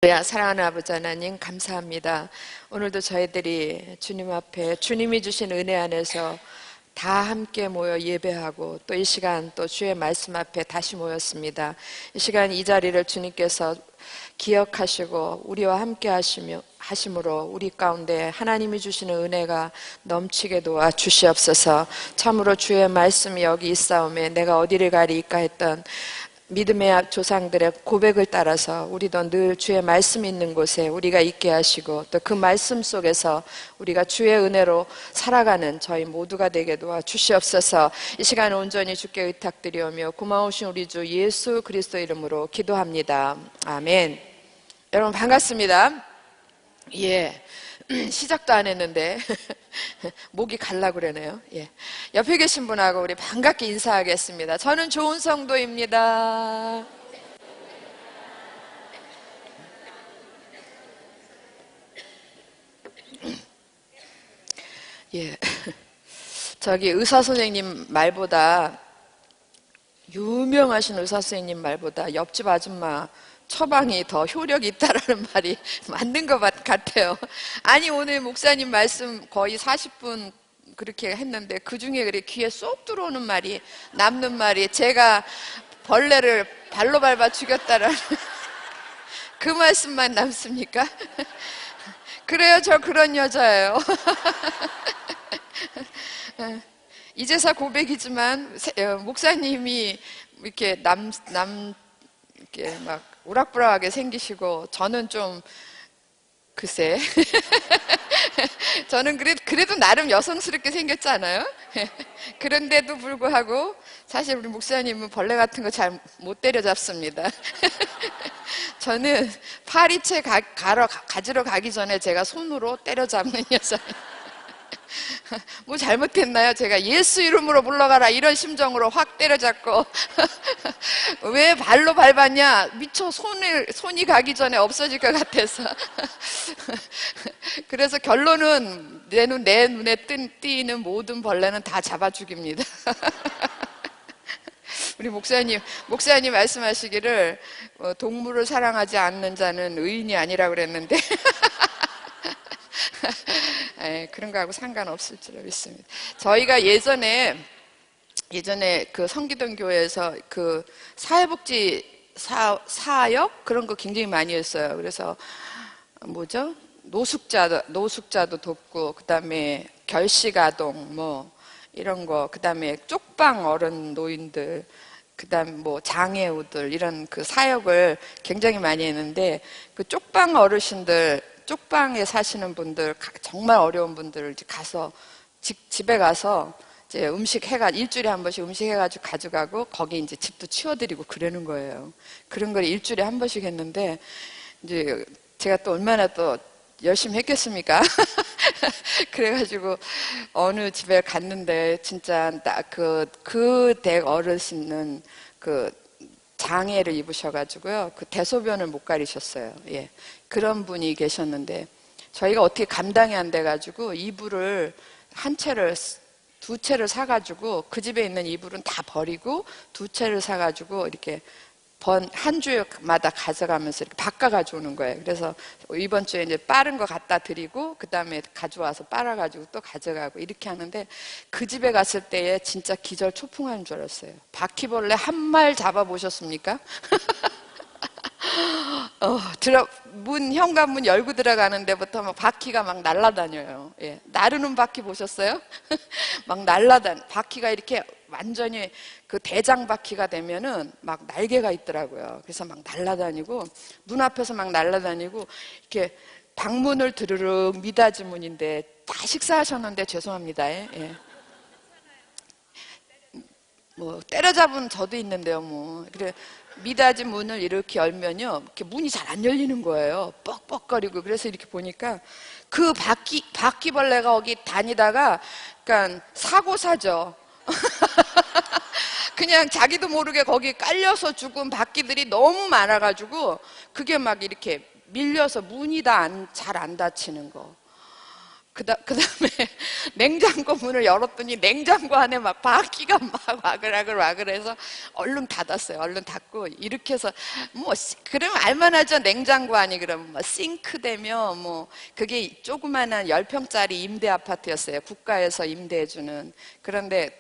할렐루야. 사랑하는 아버지 하나님 감사합니다. 오늘도 저희들이 주님 앞에 주님이 주신 은혜 안에서 다 함께 모여 예배하고 또 이 시간 또 주의 말씀 앞에 다시 모였습니다. 이 시간 이 자리를 주님께서 기억하시고 우리와 함께 하심으로 우리 가운데 하나님이 주시는 은혜가 넘치게 도와 주시옵소서. 참으로 주의 말씀이 여기 있사오매 내가 어디를 가리이까 했던 믿음의 조상들의 고백을 따라서 우리도 늘 주의 말씀 있는 곳에 우리가 있게 하시고 또 그 말씀 속에서 우리가 주의 은혜로 살아가는 저희 모두가 되게 도와 주시옵소서. 이 시간 온전히 주께 의탁드리오며 고마우신 우리 주 예수 그리스도 이름으로 기도합니다. 아멘. 여러분 반갑습니다. 예. 시작도 안 했는데 목이 갈라 그러네요. 예. 옆에 계신 분하고 우리 반갑게 인사하겠습니다. 저는 좋은 성도입니다. 예. 저기 의사 선생님 말보다 유명하신 의사 선생님 말보다 옆집 아줌마 처방이 더 효력이 있다라는 말이 맞는 것 같아요. 아니 오늘 목사님 말씀 거의 40분 그렇게 했는데 그중에 그래 귀에 쏙 들어오는 말이 남는 말이 제가 벌레를 발로 밟아 죽였다라는 그 말씀만 남습니까? 그래요, 저 그런 여자예요. 이제서 고백이지만 목사님이 이렇게 이렇게 막 우락부락하게 생기시고 저는 좀 글쎄 저는 그래도 나름 여성스럽게 생겼잖아요. 그런데도 불구하고 사실 우리 목사님은 벌레 같은 거 잘 못 때려잡습니다. 저는 파리채 가지러 가기 전에 제가 손으로 때려잡는 여자예요. 뭐 잘못했나요? 제가 예수 이름으로 물러가라 이런 심정으로 확 때려잡고 왜 발로 밟았냐? 미처 손이 가기 전에 없어질 것 같아서 그래서 결론은 내 눈에 띄는 모든 벌레는 다 잡아 죽입니다. 우리 목사님 말씀하시기를 동물을 사랑하지 않는 자는 의인이 아니라 그랬는데 그런 거하고 상관없을 줄 믿습니다. 저희가 예전에 그 성기동 교회에서 그 사회복지 사역 그런 거 굉장히 많이 했어요. 그래서 뭐죠? 노숙자도 돕고 그다음에 결식아동 뭐 이런 거 그다음에 쪽방 어른 노인들 그다음 뭐 장애우들 이런 그 사역을 굉장히 많이 했는데 그 쪽방 어르신들 쪽방에 사시는 분들 정말 어려운 분들을 가서 집에 가서 이제 일주일에 한 번씩 음식 해가지고 가져가고 거기 이제 집도 치워드리고 그러는 거예요. 그런 걸 일주일에 한 번씩 했는데 이제 제가 또 얼마나 또 열심히 했겠습니까? 그래가지고 어느 집에 갔는데 진짜 그 댁 어르신은 그 장애를 입으셔가지고요. 그 대소변을 못 가리셨어요. 예. 그런 분이 계셨는데 저희가 어떻게 감당이 안 돼가지고 이불을 두 채를 사가지고 그 집에 있는 이불은 다 버리고 두 채를 사가지고 이렇게 한 주마다 가져가면서 이렇게 바꿔 가져오는 거예요. 그래서 이번 주에 이제 빠른 거 갖다 드리고 그 다음에 가져와서 빨아가지고 또 가져가고 이렇게 하는데 그 집에 갔을 때에 진짜 기절 초풍하는 줄 알았어요. 바퀴벌레 한 말 잡아보셨습니까? 현관문 열고 들어가는 데부터 막 바퀴가 막 날아다녀요. 예. 나르는 바퀴 보셨어요? 막 바퀴가 이렇게 완전히 그 대장 바퀴가 되면은 막 날개가 있더라고요. 그래서 막 날아다니고 눈앞에서 막 날아다니고 이렇게 방문을 드르륵 미닫이 문인데 다 식사하셨는데 죄송합니다. 예. 뭐 때려잡은 저도 있는데요. 뭐 그래 미닫이 문을 이렇게 열면요, 이렇게 문이 잘 안 열리는 거예요. 뻑뻑거리고. 그래서 이렇게 보니까 그 바퀴벌레가 거기 다니다가, 그러니까 사고사죠. 그냥 자기도 모르게 거기 깔려서 죽은 바퀴들이 너무 많아가지고 그게 막 이렇게 밀려서 문이 잘 안 닫히는 거. 그다음에 냉장고 문을 열었더니 냉장고 안에 막 바퀴가 막 와글와글해서 얼른 닫았어요. 얼른 닫고 이렇게 해서 뭐 그러면 알만하죠. 냉장고 안이 그러면 뭐 싱크대며 뭐 그게 조그마한 10평짜리 임대 아파트였어요. 국가에서 임대해주는. 그런데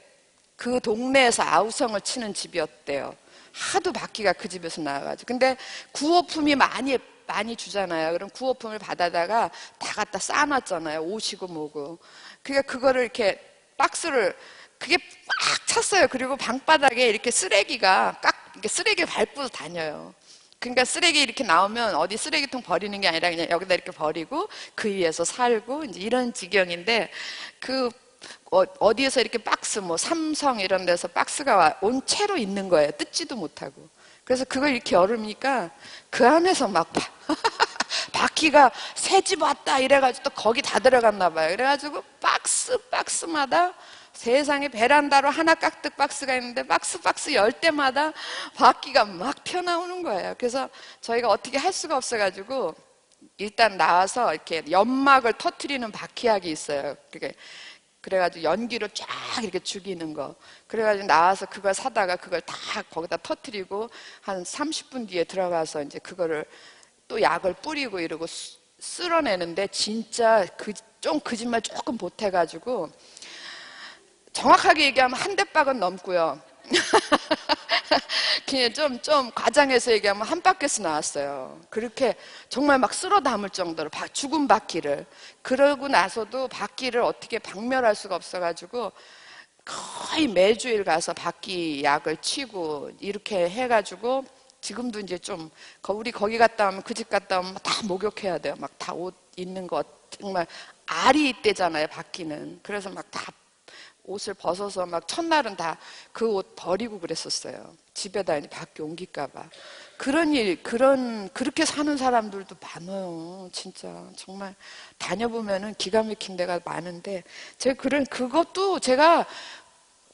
그 동네에서 아우성을 치는 집이었대요. 하도 바퀴가 그 집에서 나와가지고. 근데 구호품이 많이 주잖아요. 그럼 구호품을 받아다가 다 갖다 쌓아놨잖아요. 옷이고 뭐고. 그러니까 그거를 이렇게 박스를 그게 막 찼어요. 그리고 방바닥에 이렇게 쓰레기가 이렇게 쓰레기를 밟고 다녀요. 그러니까 쓰레기 이렇게 나오면 어디 쓰레기통 버리는 게 아니라 그냥 여기다 이렇게 버리고 그 위에서 살고 이제 이런 지경인데 그 어디에서 이렇게 박스 뭐 삼성 이런 데서 박스가 온 채로 있는 거예요. 뜯지도 못하고. 그래서 그걸 이렇게 열으니까 그 안에서 막 바퀴가 새 집 왔다 이래가지고 또 거기 다 들어갔나 봐요. 그래가지고 박스마다 세상에 베란다로 하나 깍둑 박스가 있는데 박스 열 때마다 바퀴가 막 튀어나오는 거예요. 그래서 저희가 어떻게 할 수가 없어가지고 일단 나와서 이렇게 연막을 터트리는 바퀴약이 있어요. 그래가지고 연기로 쫙 이렇게 죽이는 거. 그래가지고 나와서 그걸 사다가 그걸 다 거기다 터트리고 한 30분 뒤에 들어가서 이제 그거를 또 약을 뿌리고 이러고 쓸어내는데 진짜 좀 거짓말 조금 보태가지고 정확하게 얘기하면 한 대박은 넘고요. 그냥 좀 과장해서 얘기하면 한 바퀴에서 나왔어요. 그렇게 정말 막 쓸어 담을 정도로 죽은 바퀴를. 그러고 나서도 바퀴를 어떻게 박멸할 수가 없어가지고 거의 매주일 가서 바퀴 약을 치고 이렇게 해가지고 지금도 이제 좀 우리 거기 갔다 오면 그 집 갔다 오면 다 목욕해야 돼요. 막 다 옷 있는 거 정말 알이 있대잖아요. 바퀴는. 그래서 막 다 옷을 벗어서 막 첫날은 다 그 옷 버리고 그랬었어요. 집에다 밖에 옮길까봐. 그렇게 사는 사람들도 많아요. 진짜. 정말 다녀보면은 기가 막힌 데가 많은데, 그것도 제가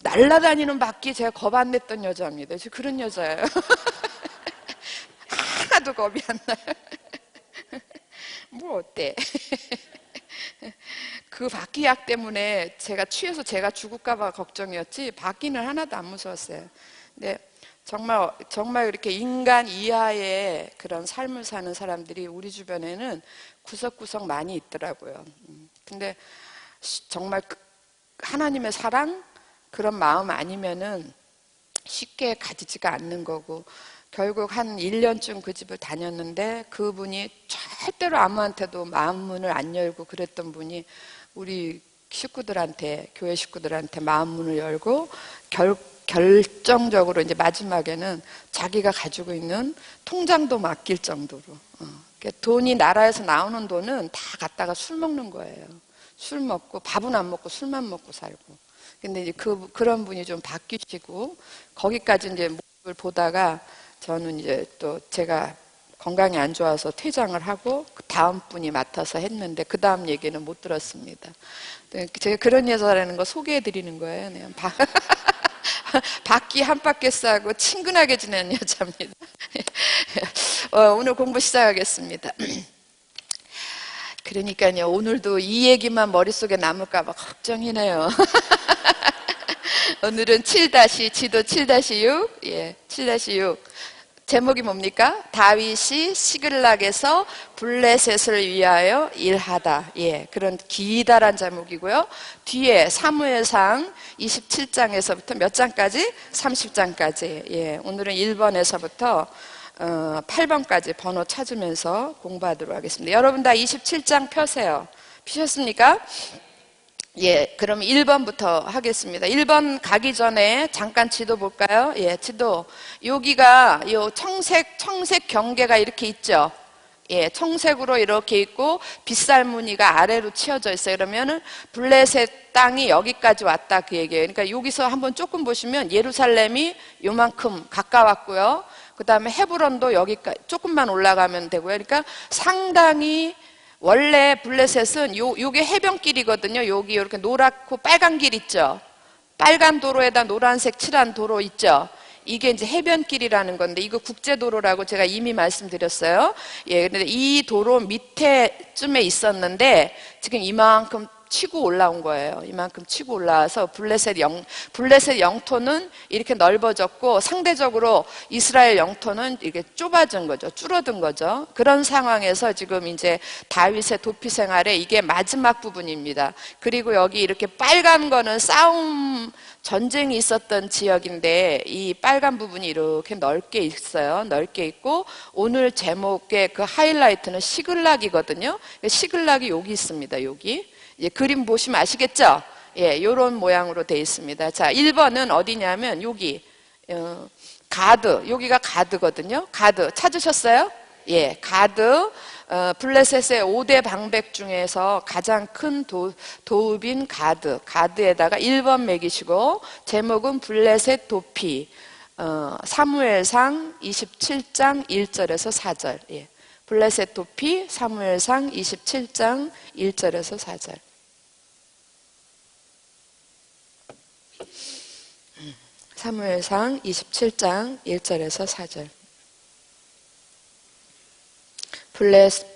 날라다니는 바퀴 제가 겁 안 냈던 여자입니다. 저 그런 여자예요. 하나도 겁이 안 나요. 뭐 어때? 그 바퀴약 때문에 제가 취해서 제가 죽을까봐 걱정이었지 바퀴는 하나도 안 무서웠어요. 근데 정말 이렇게 인간 이하의 그런 삶을 사는 사람들이 우리 주변에는 구석구석 많이 있더라고요. 근데 정말 하나님의 사랑 그런 마음 아니면은 쉽게 가지지가 않는 거고 결국 한 1년쯤 그 집을 다녔는데 그분이 절대로 아무한테도 마음 문을 안 열고 그랬던 분이 우리 식구들한테, 교회 식구들한테 마음 문을 열고 결정적으로 이제 마지막에는 자기가 가지고 있는 통장도 맡길 정도로 그러니까 돈이 나라에서 나오는 돈은 다 갖다가 술 먹는 거예요. 술 먹고 밥은 안 먹고 술만 먹고 살고. 근데 이제 그런 분이 좀 바뀌시고 거기까지 이제 모습을 보다가 저는 이제 또 제가 건강이 안 좋아서 퇴장을 하고 그 다음 분이 맡아서 했는데 그 다음 얘기는 못 들었습니다. 제가 그런 여자라는 거 소개해 드리는 거예요. 그냥 바퀴 한 바퀴 싸고 친근하게 지내는 여자입니다. 오늘 공부 시작하겠습니다. 그러니까요, 오늘도 이 얘기만 머릿속에 남을까봐 걱정이네요. 오늘은 지도 7-6, 예, 7-6. 제목이 뭡니까? 다윗이 시글락에서 블레셋을 위하여 일하다. 예, 그런 기다란 제목이고요. 뒤에 사무엘상 27장에서부터 몇 장까지? 30장까지. 예, 오늘은 1번에서부터 8번까지 번호 찾으면서 공부하도록 하겠습니다. 여러분 다 27장 펴세요. 피셨습니까? 예, 그럼 1번부터 하겠습니다. 1번 가기 전에 잠깐 지도 볼까요? 예, 지도. 여기가 요 청색 경계가 이렇게 있죠? 예, 청색으로 이렇게 있고 빗살무늬가 아래로 치어져 있어요. 그러면은 블레셋 땅이 여기까지 왔다 그 얘기예요. 그러니까 여기서 한번 조금 보시면 예루살렘이 요만큼 가까웠고요. 그 다음에 헤브론도 여기까지 조금만 올라가면 되고요. 그러니까 상당히 원래 블레셋은 요게 해변길이거든요. 여기 이렇게 노랗고 빨간 길 있죠. 빨간 도로에다 노란색 칠한 도로 있죠. 이게 이제 해변길이라는 건데 이거 국제도로라고 제가 이미 말씀드렸어요. 예, 근데 이 도로 밑에쯤에 있었는데 지금 이만큼 치고 올라온 거예요. 이만큼 치고 올라와서 블레셋 영토는 이렇게 넓어졌고 상대적으로 이스라엘 영토는 이렇게 좁아진 거죠. 줄어든 거죠. 그런 상황에서 지금 이제 다윗의 도피 생활에 이게 마지막 부분입니다. 그리고 여기 이렇게 빨간 거는 전쟁이 있었던 지역인데 이 빨간 부분이 이렇게 넓게 있어요. 넓게 있고 오늘 제목의 그 하이라이트는 시글락이거든요. 시글락이 여기 있습니다. 여기. 그림 보시면 아시겠죠? 예, 요런 모양으로 되어 있습니다. 자, 1번은 어디냐면 여기 가드. 여기가 가드거든요. 가드 찾으셨어요? 예, 가드. 블레셋의 5대 방백 중에서 가장 큰 도읍인 가드에다가 1번 매기시고 제목은 블레셋 도피. 사무엘상 27장 1절에서 4절. 예. 블레셋 도피 사무엘상 27장 1절에서 4절. 사무엘상 27장 1절에서 4절.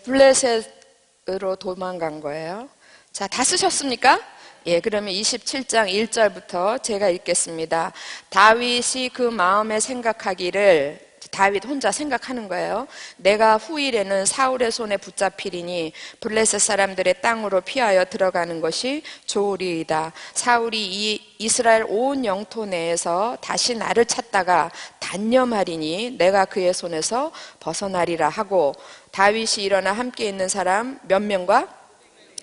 블레셋으로 도망간 거예요. 자, 다 쓰셨습니까? 예, 그러면 27장 1절부터 제가 읽겠습니다. 다윗이 그 마음에 생각하기를, 다윗 혼자 생각하는 거예요. 내가 후일에는 사울의 손에 붙잡히리니 블레셋 사람들의 땅으로 피하여 들어가는 것이 좋으리이다. 사울이 이 이스라엘 온 영토 내에서 다시 나를 찾다가 단념하리니 내가 그의 손에서 벗어나리라 하고, 다윗이 일어나 함께 있는 사람 몇 명과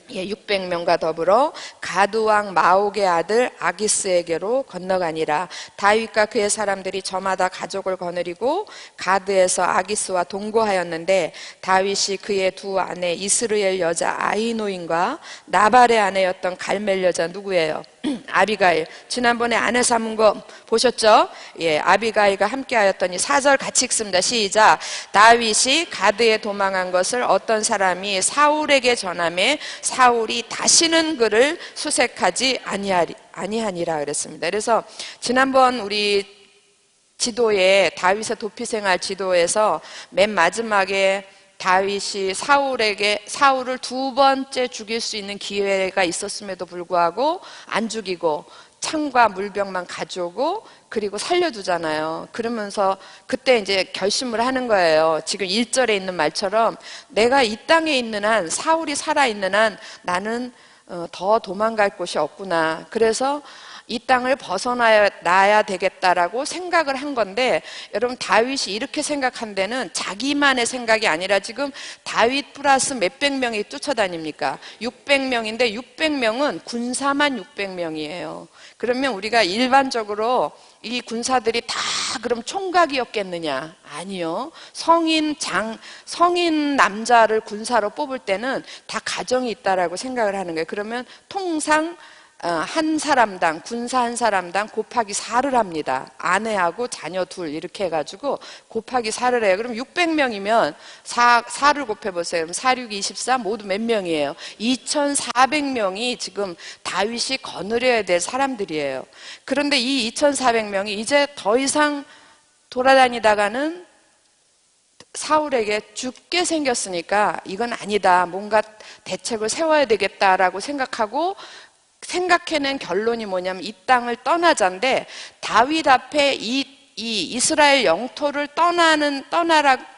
600명과 더불어 가드 왕 마옥의 아들 아기스에게로 건너가니라. 다윗과 그의 사람들이 저마다 가족을 거느리고 가드에서 아기스와 동거하였는데 다윗이 그의 두 아내 이스르엘 여자 아히노임과 나발의 아내였던 갈멜 여자 누구예요? 아비가일. 지난번에 아내 삼은 거 보셨죠? 예, 아비가일과 함께하였더니 4절 같이 읽습니다. 시작. 다윗이 가드에 도망한 것을 어떤 사람이 사울에게 전하매 사울이 다시는 그를 수색하지 아니하니라 그랬습니다. 그래서 지난번 우리 지도에 다윗의 도피생활 지도에서 맨 마지막에 다윗이 사울을 두 번째 죽일 수 있는 기회가 있었음에도 불구하고 안 죽이고 창과 물병만 가져오고 그리고 살려두잖아요. 그러면서 그때 이제 결심을 하는 거예요. 지금 1절에 있는 말처럼 내가 이 땅에 있는 한, 사울이 살아있는 한 나는 더 도망갈 곳이 없구나. 그래서 이 땅을 벗어나야 되겠다라고 생각을 한 건데, 여러분 다윗이 이렇게 생각한 데는 자기만의 생각이 아니라 지금 다윗 플러스 몇백 명이 쫓아다닙니까? 600명인데 600명은 군사만 600명이에요. 그러면 우리가 일반적으로 이 군사들이 다 그럼 총각이었겠느냐? 아니요. 성인 남자를 군사로 뽑을 때는 다 가정이 있다라고 생각을 하는 거예요. 그러면 통상 한 사람당, 군사 한 사람당 곱하기 4를 합니다. 아내하고 자녀 둘 이렇게 해가지고 곱하기 4를 해요. 그럼 600명이면 4를 곱해보세요. 그럼 4, 6, 24 모두 몇 명이에요? 2400명이 지금 다윗이 거느려야 될 사람들이에요. 그런데 이 2400명이 이제 더 이상 돌아다니다가는 사울에게 죽게 생겼으니까 이건 아니다. 뭔가 대책을 세워야 되겠다라고 생각해낸 결론이 뭐냐면 이 땅을 떠나자인데, 다윗 앞에 이 이스라엘 영토를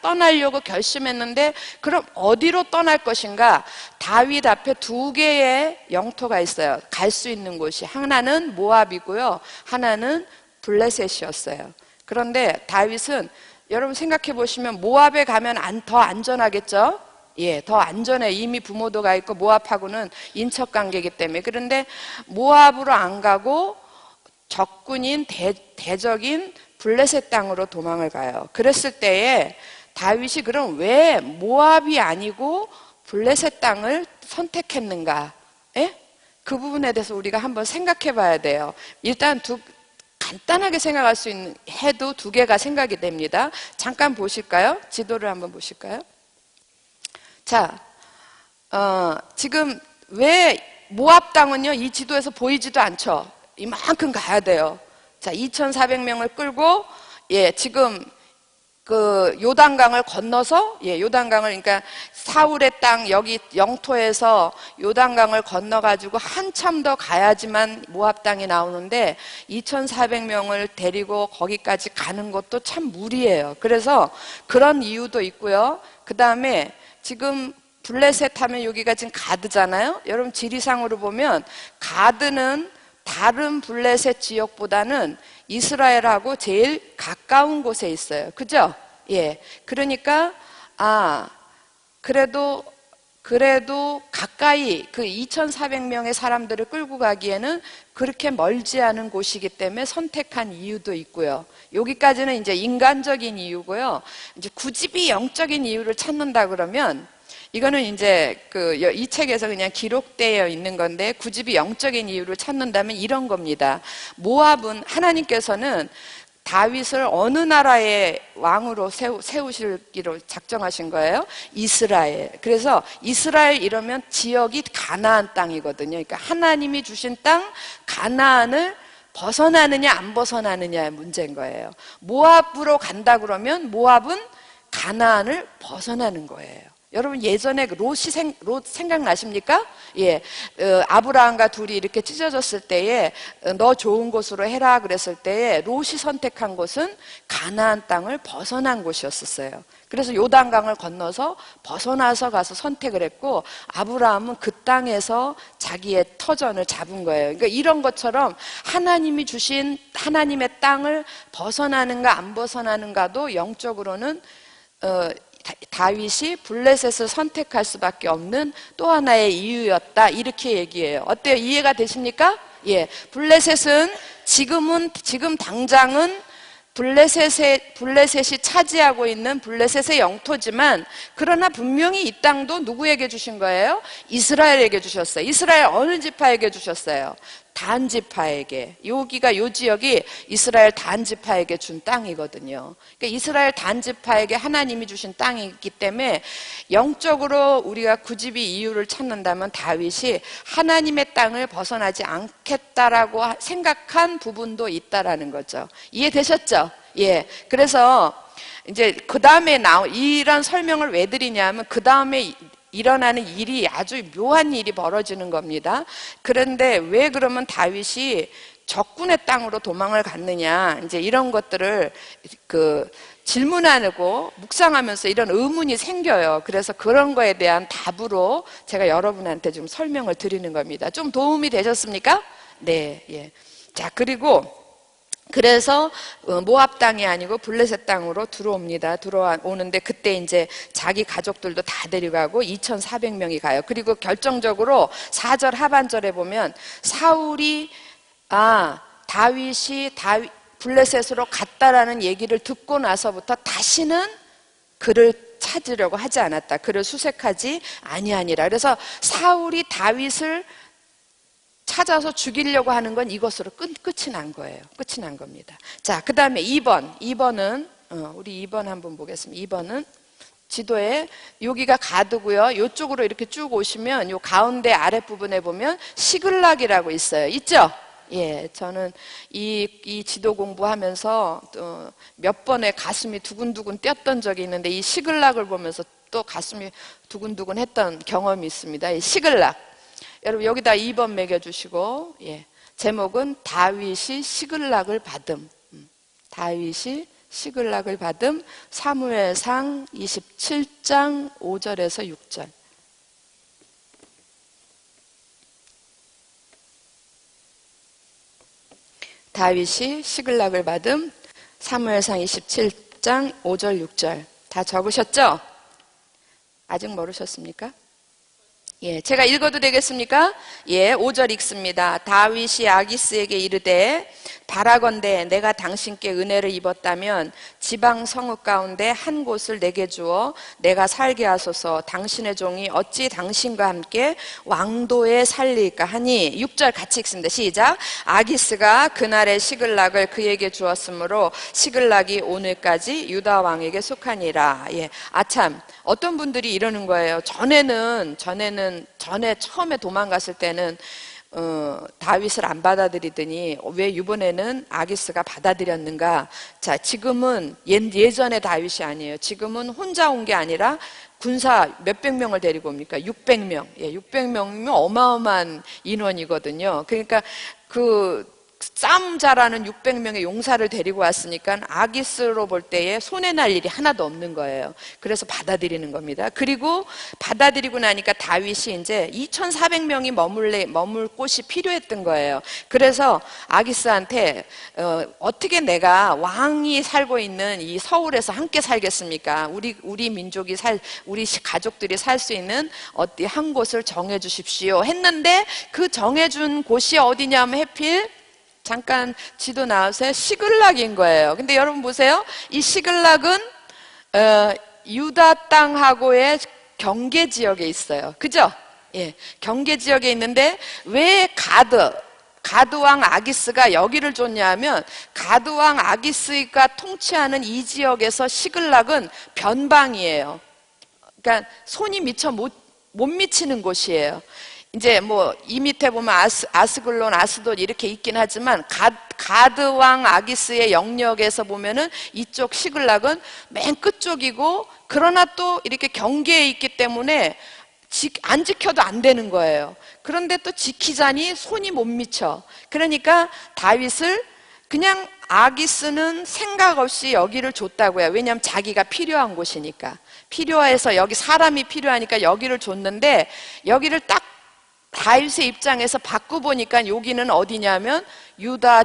떠나려고 결심했는데 그럼 어디로 떠날 것인가? 다윗 앞에 두 개의 영토가 있어요. 갈 수 있는 곳이. 하나는 모압이고요. 하나는 블레셋이었어요. 그런데 다윗은 여러분 생각해 보시면 모압에 가면 더 안전하겠죠? 예, 더 안전해. 이미 부모도 가 있고 모압하고는 인척 관계이기 때문에. 그런데 모압으로 안 가고 적군인 대적인 블레셋 땅으로 도망을 가요. 그랬을 때에 다윗이 그럼 왜 모압이 아니고 블레셋 땅을 선택했는가? 예? 그 부분에 대해서 우리가 한번 생각해 봐야 돼요. 일단 간단하게 생각할 수 있는 해도 두 개가 생각이 됩니다. 잠깐 보실까요? 지도를 한번 보실까요? 자, 지금 왜 모압 땅은요, 이 지도에서 보이지도 않죠? 이만큼 가야 돼요. 자, 2400명을 끌고, 예, 지금 그 요단강을 건너서, 요단강을, 그러니까 사울의 땅 여기 영토에서 요단강을 건너가지고 한참 더 가야지만 모압 땅이 나오는데 2,400명을 데리고 거기까지 가는 것도 참 무리예요. 그래서 그런 이유도 있고요. 그 다음에 지금 블레셋 하면 여기가 지금 가드잖아요. 여러분 지리상으로 보면 가드는 다른 블레셋 지역보다는 이스라엘하고 제일 가까운 곳에 있어요. 그죠? 예. 그러니까, 그래도 가까이 그 2,400명의 사람들을 끌고 가기에는 그렇게 멀지 않은 곳이기 때문에 선택한 이유도 있고요. 여기까지는 이제 인간적인 이유고요. 이제 굳이 영적인 이유를 찾는다 그러면 이거는 이제 이 책에서 그냥 기록되어 있는 건데 굳이 영적인 이유를 찾는다면 이런 겁니다. 모압은 하나님께서는 다윗을 어느 나라의 왕으로 세우시기로 작정하신 거예요? 이스라엘. 그래서 이스라엘 이러면 지역이 가나안 땅이거든요. 그러니까 하나님이 주신 땅 가나안을 벗어나느냐 안 벗어나느냐의 문제인 거예요. 모압으로 간다 그러면 모압은 가나안을 벗어나는 거예요. 여러분 예전에 롯 생각나십니까? 예, 아브라함과 둘이 이렇게 찢어졌을 때에 너 좋은 곳으로 해라 그랬을 때에 롯이 선택한 곳은 가나안 땅을 벗어난 곳이었었어요. 그래서 요단강을 건너서 벗어나서 가서 선택을 했고 아브라함은 그 땅에서 자기의 터전을 잡은 거예요. 그러니까 이런 것처럼 하나님이 주신 하나님의 땅을 벗어나는가 안 벗어나는가도 영적으로는 다윗이 블레셋을 선택할 수밖에 없는 또 하나의 이유였다. 이렇게 얘기해요. 어때요? 이해가 되십니까? 예. 블레셋은 지금 당장은 블레셋이 차지하고 있는 블레셋의 영토지만 그러나 분명히 이 땅도 누구에게 주신 거예요? 이스라엘에게 주셨어요. 이스라엘 어느 지파에게 주셨어요? 단 지파에게. 여기가 요 지역이 이스라엘 단 지파에게 준 땅이거든요. 그러니까 이스라엘 단 지파에게 하나님이 주신 땅이기 때문에 영적으로 우리가 굳이 이유를 찾는다면 다윗이 하나님의 땅을 벗어나지 않겠다라고 생각한 부분도 있다라는 거죠. 이해되셨죠? 예. 그래서 이제 그 다음에 이런 설명을 왜 드리냐면 그 다음에 일어나는 일이 아주 묘한 일이 벌어지는 겁니다. 그런데 왜 그러면 다윗이 적군의 땅으로 도망을 갔느냐, 이제 이런 것들을 질문하고 묵상하면서 이런 의문이 생겨요. 그래서 그런 거에 대한 답으로 제가 여러분한테 좀 설명을 드리는 겁니다. 좀 도움이 되셨습니까? 네, 예. 자, 그래서 모압 땅이 아니고 블레셋 땅으로 들어오는데 그때 이제 자기 가족들도 다 데려가고 2,400명이 가요. 그리고 결정적으로 4절 하반절에 보면 사울이 다윗이 블레셋으로 갔다라는 얘기를 듣고 나서부터 다시는 그를 찾으려고 하지 않았다. 그를 수색하지 아니하니라. 그래서 사울이 다윗을 찾아서 죽이려고 하는 건 이것으로 끝이 난 거예요. 끝이 난 겁니다. 자, 그 다음에 2번은 우리 2번 한번 보겠습니다. 2번은 지도에 여기가 가드고요. 이쪽으로 이렇게 쭉 오시면 요 가운데 아랫부분에 보면 시글락이라고 있어요. 있죠? 예, 저는 이 지도 공부하면서 몇 번의 가슴이 두근두근 뛰었던 적이 있는데 이 시글락을 보면서 또 가슴이 두근두근 했던 경험이 있습니다. 이 시글락. 여러분 여기다 2번 매겨주시고, 예. 제목은 다윗이 시글락을 받음. 다윗이 시글락을 받음. 사무엘상 27장 5절에서 6절. 다윗이 시글락을 받음. 사무엘상 27장 5절 6절. 다 적으셨죠? 아직 모르셨습니까? 예, 제가 읽어도 되겠습니까? 예, 5절 읽습니다. 다윗이 아기스에게 이르되 바라건대 내가 당신께 은혜를 입었다면 지방 성읍 가운데 한 곳을 내게 주어 내가 살게 하소서. 당신의 종이 어찌 당신과 함께 왕도에 살릴까 하니. 6절 같이 읽습니다. 시작. 아기스가 그날의 시글락을 그에게 주었으므로 시글락이 오늘까지 유다 왕에게 속하니라. 예, 아참 어떤 분들이 이러는 거예요. 전에 처음에 도망갔을 때는 다윗을 안 받아들이더니 왜 이번에는 아기스가 받아들였는가? 자, 지금은 예전의 다윗이 아니에요. 지금은 혼자 온 게 아니라 군사 몇백 명을 데리고 옵니까? 600명. 예, 600명이면 어마어마한 인원이거든요. 그러니까 싸움 잘하는 600명의 용사를 데리고 왔으니까 아기스로 볼 때에 손해날 일이 하나도 없는 거예요. 그래서 받아들이는 겁니다. 그리고 받아들이고 나니까 다윗이 이제 2400명이 머물 곳이 필요했던 거예요. 그래서 아기스한테 어떻게 내가 왕이 살고 있는 이 서울에서 함께 살겠습니까? 우리 민족이 우리 가족들이 살 수 있는 어디 한 곳을 정해 주십시오 했는데, 그 정해준 곳이 어디냐면 해필 잠깐 지도 나와서 시글락인 거예요. 근데 여러분 보세요. 이 시글락은 유다 땅하고의 경계 지역에 있어요. 그죠? 예, 경계 지역에 있는데 왜 가드왕 아기스가 여기를 줬냐면, 가드왕 아기스가 통치하는 이 지역에서 시글락은 변방이에요. 그러니까 손이 미처 못 미치는 곳이에요. 이제 뭐 이 밑에 보면 아스글론, 아스돗 이렇게 있긴 하지만 가드왕 아기스의 영역에서 보면은 이쪽 시글락은 맨 끝쪽이고, 그러나 또 이렇게 경계에 있기 때문에 안 지켜도 안 되는 거예요. 그런데 또 지키자니 손이 못 미쳐. 그러니까 다윗을 그냥 아기스는 생각 없이 여기를 줬다고요. 왜냐하면 자기가 필요한 곳이니까. 필요해서 여기 사람이 필요하니까 여기를 줬는데, 여기를 딱 다윗의 입장에서 바꿔보니까 여기는 어디냐면 유다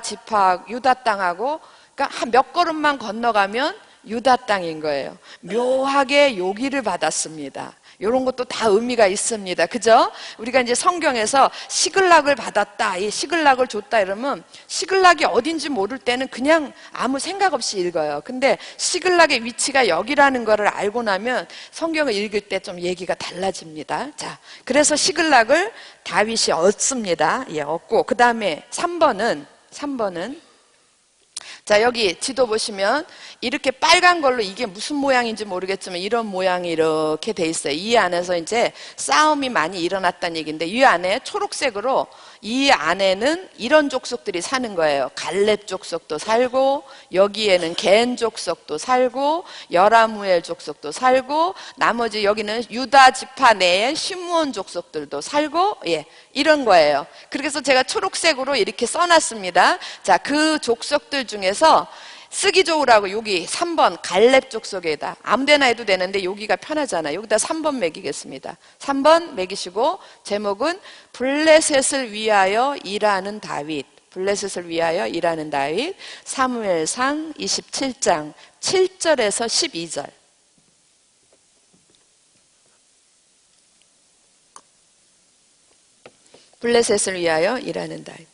땅하고, 그러니까 한 몇 걸음만 건너가면 유다 땅인 거예요. 묘하게 여기를 받았습니다. 이런 것도 다 의미가 있습니다. 그죠? 우리가 이제 성경에서 시글락을 받았다, 이 시글락을 줬다 이러면 시글락이 어딘지 모를 때는 그냥 아무 생각 없이 읽어요. 근데 시글락의 위치가 여기라는 거를 알고 나면 성경을 읽을 때 좀 얘기가 달라집니다. 자, 그래서 시글락을 다윗이 얻습니다. 예, 얻고, 그 다음에 3번은 자, 여기 지도 보시면 이렇게 빨간 걸로, 이게 무슨 모양인지 모르겠지만 이런 모양이 이렇게 돼 있어요. 이 안에서 이제 싸움이 많이 일어났다는 얘기인데, 이 안에 초록색으로, 이 안에는 이런 족속들이 사는 거예요. 갈렙 족속도 살고, 여기에는 겐 족속도 살고, 여라무엘 족속도 살고, 나머지 여기는 유다 지파 내에 시므온 족속들도 살고, 예, 이런 거예요. 그래서 제가 초록색으로 이렇게 써놨습니다. 자, 그 족속들 중에서 쓰기 좋으라고 여기 3번 갈렙 족속에다 아무데나 해도 되는데 여기가 편하잖아요. 여기다 3번 매기겠습니다. 3번 매기시고, 제목은 블레셋을 위하여 일하는 다윗. 블레셋을 위하여 일하는 다윗. 사무엘상 27장 7절에서 12절. 블레셋을 위하여 일하는 다윗.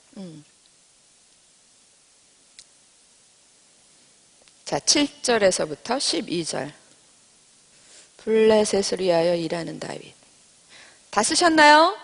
자, 7절에서부터 12절. 블레셋을 위하여 일하는 다윗. 다 쓰셨나요?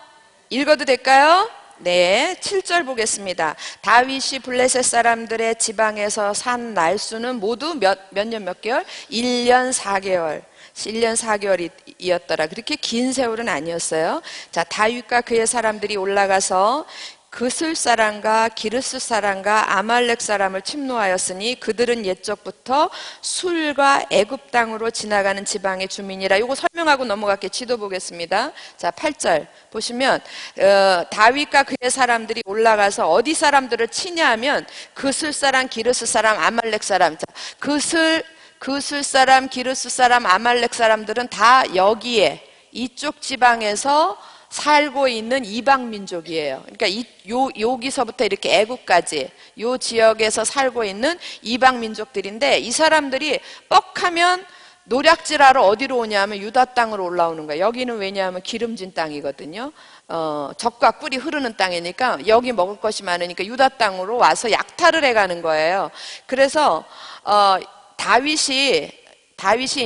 읽어도 될까요? 네, 7절 보겠습니다. 다윗이 블레셋 사람들의 지방에서 산 날수는 모두 몇 년 몇 개월? 1년 4개월. 1년 4개월이었더라. 그렇게 긴 세월은 아니었어요. 자, 다윗과 그의 사람들이 올라가서 그슬 사람과 기르스 사람과 아말렉 사람을 침노하였으니 그들은 옛적부터 술과 애굽 땅으로 지나가는 지방의 주민이라. 이거 설명하고 넘어갈게. 지도 보겠습니다. 자, 8절 보시면 다윗과 그의 사람들이 올라가서 어디 사람들을 치냐 하면 그슬 사람, 기르스 사람, 아말렉 사람. 자, 그슬 사람, 기르스 사람, 아말렉 사람들은 다 여기에 이쪽 지방에서 살고 있는 이방 민족이에요. 그러니까 여기서부터 이렇게 애국까지 요 지역에서 살고 있는 이방 민족들인데, 이 사람들이 뻑하면 노략질하러 어디로 오냐면 유다 땅으로 올라오는 거예요. 여기는 왜냐하면 기름진 땅이거든요. 젖과 꿀이 흐르는 땅이니까 여기 먹을 것이 많으니까 유다 땅으로 와서 약탈을 해가는 거예요. 그래서 다윗이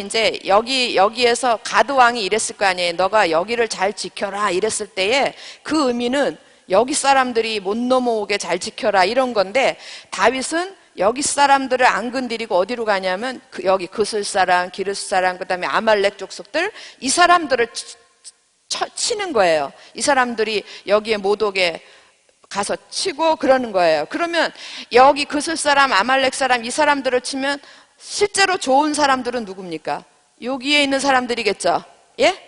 이제 여기에서 가드 왕이 이랬을 거 아니에요. 너가 여기를 잘 지켜라 이랬을 때에 그 의미는 여기 사람들이 못 넘어오게 잘 지켜라 이런 건데, 다윗은 여기 사람들을 안 건드리고 어디로 가냐면 여기 그슬 사람, 기르스 사람, 그 다음에 아말렉 족속들, 이 사람들을 치는 거예요. 이 사람들이 여기에 못 오게 가서 치고 그러는 거예요. 그러면 여기 그술 사람, 아말렉 사람 이 사람들을 치면 실제로 좋은 사람들은 누굽니까? 여기에 있는 사람들이겠죠. 예?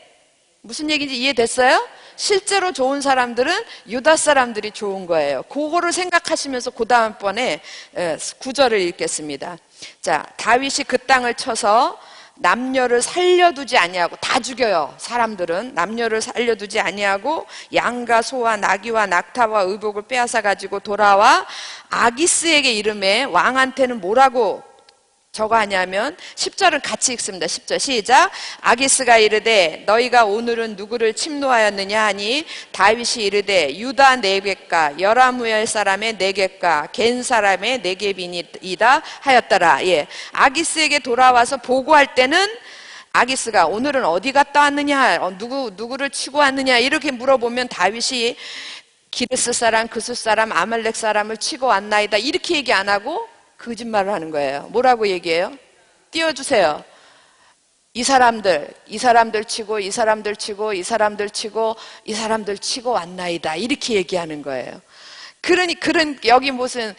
무슨 얘기인지 이해됐어요? 실제로 좋은 사람들은 유다 사람들이 좋은 거예요. 그거를 생각하시면서 그 다음번에 구절을 읽겠습니다. 자, 다윗이 그 땅을 쳐서 남녀를 살려두지 아니하고, 다 죽여요. 사람들은 남녀를 살려두지 아니하고 양과 소와 나귀와 낙타와 의복을 빼앗아 가지고 돌아와 아기스에게 이르매, 왕한테는 뭐라고 저거 하냐면 10절은 같이 읽습니다. 10절 시작. 아기스가 이르되 너희가 오늘은 누구를 침노하였느냐 하니 다윗이 이르되 유다 네겝과 여라무엘 사람의 네겝과 겐 사람의 네겝이다 하였더라. 예. 아기스에게 돌아와서 보고할 때는 아기스가 오늘은 어디 갔다 왔느냐, 누구를 치고 왔느냐 이렇게 물어보면 다윗이 기르스 사람, 그스 사람, 아말렉 사람을 치고 왔나이다 이렇게 얘기 안 하고 거짓말을 하는 거예요. 뭐라고 얘기해요? 띄워주세요. 이 사람들 치고, 이 사람들 치고, 이 사람들 치고, 이 사람들 치고 왔나이다. 이렇게 얘기하는 거예요. 그러니, 여기 무슨,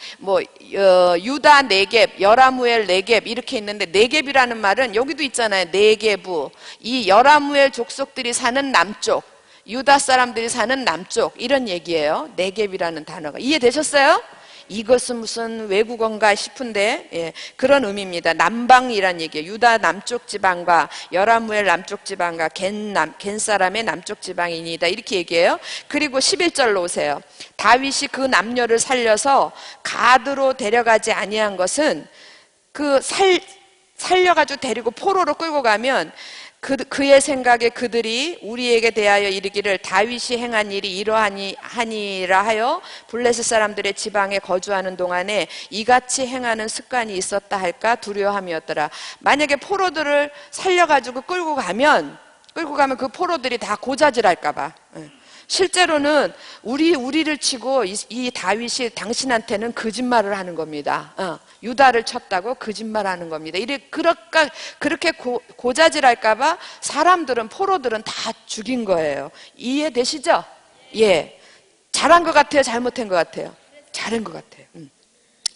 유다 네겝, 여라무엘 네겝, 이렇게 있는데, 네겝이라는 말은 여기도 있잖아요. 네겝부. 이 여라무엘 족속들이 사는 남쪽, 유다 사람들이 사는 남쪽, 이런 얘기예요. 네겝이라는 단어가. 이해되셨어요? 이것은 무슨 외국어인가 싶은데, 예, 그런 의미입니다. 남방이란 얘기예요. 유다 남쪽 지방과 여라무엘 남쪽 지방과 겐 사람의 남쪽 지방이니다 이렇게 얘기해요. 그리고 11절로 오세요. 다윗이 그 남녀를 살려서 가드로 데려가지 아니한 것은 살려가지고 데리고 포로로 끌고 가면 그의 생각에 그들이 우리에게 대하여 이르기를 다윗이 행한 일이 이러하니라 하여 블레셋 사람들의 지방에 거주하는 동안에 이같이 행하는 습관이 있었다 할까 두려워함이었더라. 만약에 포로들을 살려가지고 끌고 가면 그 포로들이 다 고자질할까 봐. 실제로는 우리를 치고 이 다윗이 당신한테는 거짓말을 하는 겁니다. 유다를 쳤다고 거짓말하는 겁니다. 그렇게 고자질할까봐 사람들은 포로들은 다 죽인 거예요. 이해되시죠? 예, 잘한 것 같아요, 잘못한 것 같아요? 잘한 것 같아요.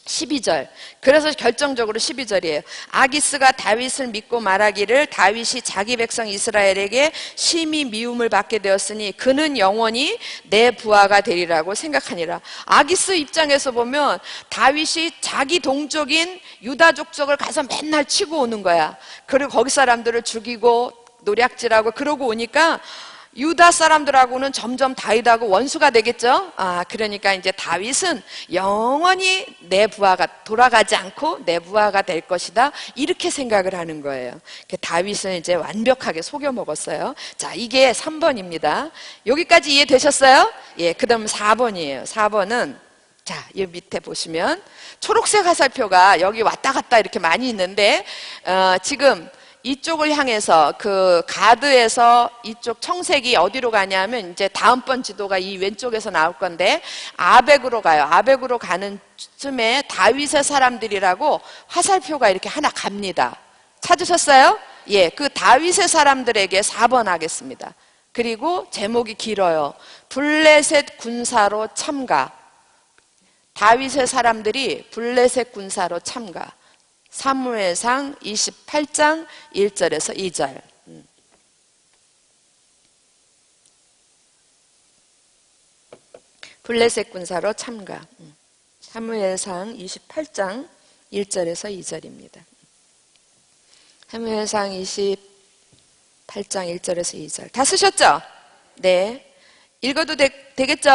12절. 그래서 결정적으로 12절이에요. 아기스가 다윗을 믿고 말하기를 다윗이 자기 백성 이스라엘에게 심히 미움을 받게 되었으니 그는 영원히 내 부하가 되리라고 생각하니라. 아기스 입장에서 보면 다윗이 자기 동족인 유다 족속을 가서 맨날 치고 오는 거야. 그리고 거기 사람들을 죽이고 노략질하고 그러고 오니까 유다 사람들하고는 점점 다윗하고 원수가 되겠죠. 그러니까 이제 다윗은 영원히 내 부하가 돌아가지 않고 내 부하가 될 것이다 이렇게 생각을 하는 거예요. 다윗은 이제 완벽하게 속여 먹었어요. 자, 이게 3번입니다. 여기까지 이해되셨어요? 예, 그 다음 4번이에요. 4번은 자, 이 밑에 보시면 초록색 화살표가 여기 왔다 갔다 이렇게 많이 있는데 지금 이쪽을 향해서 그 가드에서 이쪽 청색이 어디로 가냐면 이제 다음번 지도가 이 왼쪽에서 나올 건데 아벡으로 가요. 아벡으로 가는 쯤에 다윗의 사람들이라고 화살표가 이렇게 하나 갑니다. 찾으셨어요? 예, 그 다윗의 사람들에게 4번 하겠습니다. 그리고 제목이 길어요. 블레셋 군사로 참가. 다윗의 사람들이 블레셋 군사로 참가. 사무엘상 28장 1절에서 2절. 블레셋 군사로 참가. 사무엘상 28장 1절에서 2절입니다. 사무엘상 28장 1절에서 2절. 다 쓰셨죠? 네. 읽어도 되겠죠?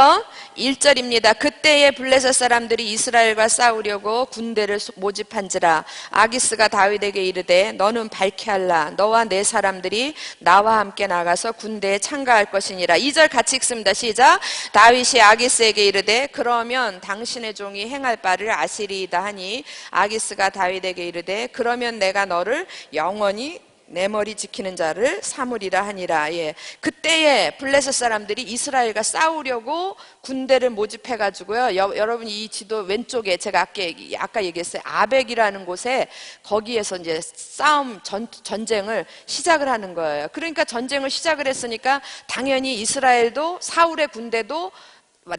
1절입니다. 그때에 블레셋 사람들이 이스라엘과 싸우려고 군대를 모집한지라. 아기스가 다윗에게 이르되 너는 밝게 할라. 너와 내 사람들이 나와 함께 나가서 군대에 참가할 것이니라. 2절 같이 읽습니다. 시작. 다윗이 아기스에게 이르되 그러면 당신의 종이 행할 바를 아시리이다 하니 아기스가 다윗에게 이르되 그러면 내가 너를 영원히 내 머리 지키는 자를 삼으리라 하니라. 예. 그때에 블레셋 사람들이 이스라엘과 싸우려고 군대를 모집해가지고요. 여러분 이 지도 왼쪽에 제가 아까 얘기했어요. 아벡이라는 곳에 거기에서 이제 전쟁을 시작을 하는 거예요. 그러니까 전쟁을 시작을 했으니까 당연히 이스라엘도 사울의 군대도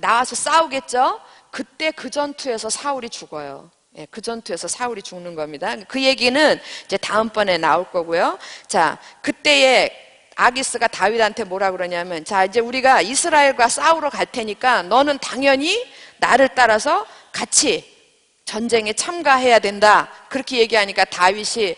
나와서 싸우겠죠? 그때 그 전투에서 사울이 죽어요. 예, 그 전투에서 사울이 죽는 겁니다. 그 얘기는 이제 다음번에 나올 거고요. 자, 그때에 아기스가 다윗한테 뭐라 그러냐면, 자, 이제 우리가 이스라엘과 싸우러 갈 테니까 너는 당연히 나를 따라서 같이 전쟁에 참가해야 된다. 그렇게 얘기하니까 다윗이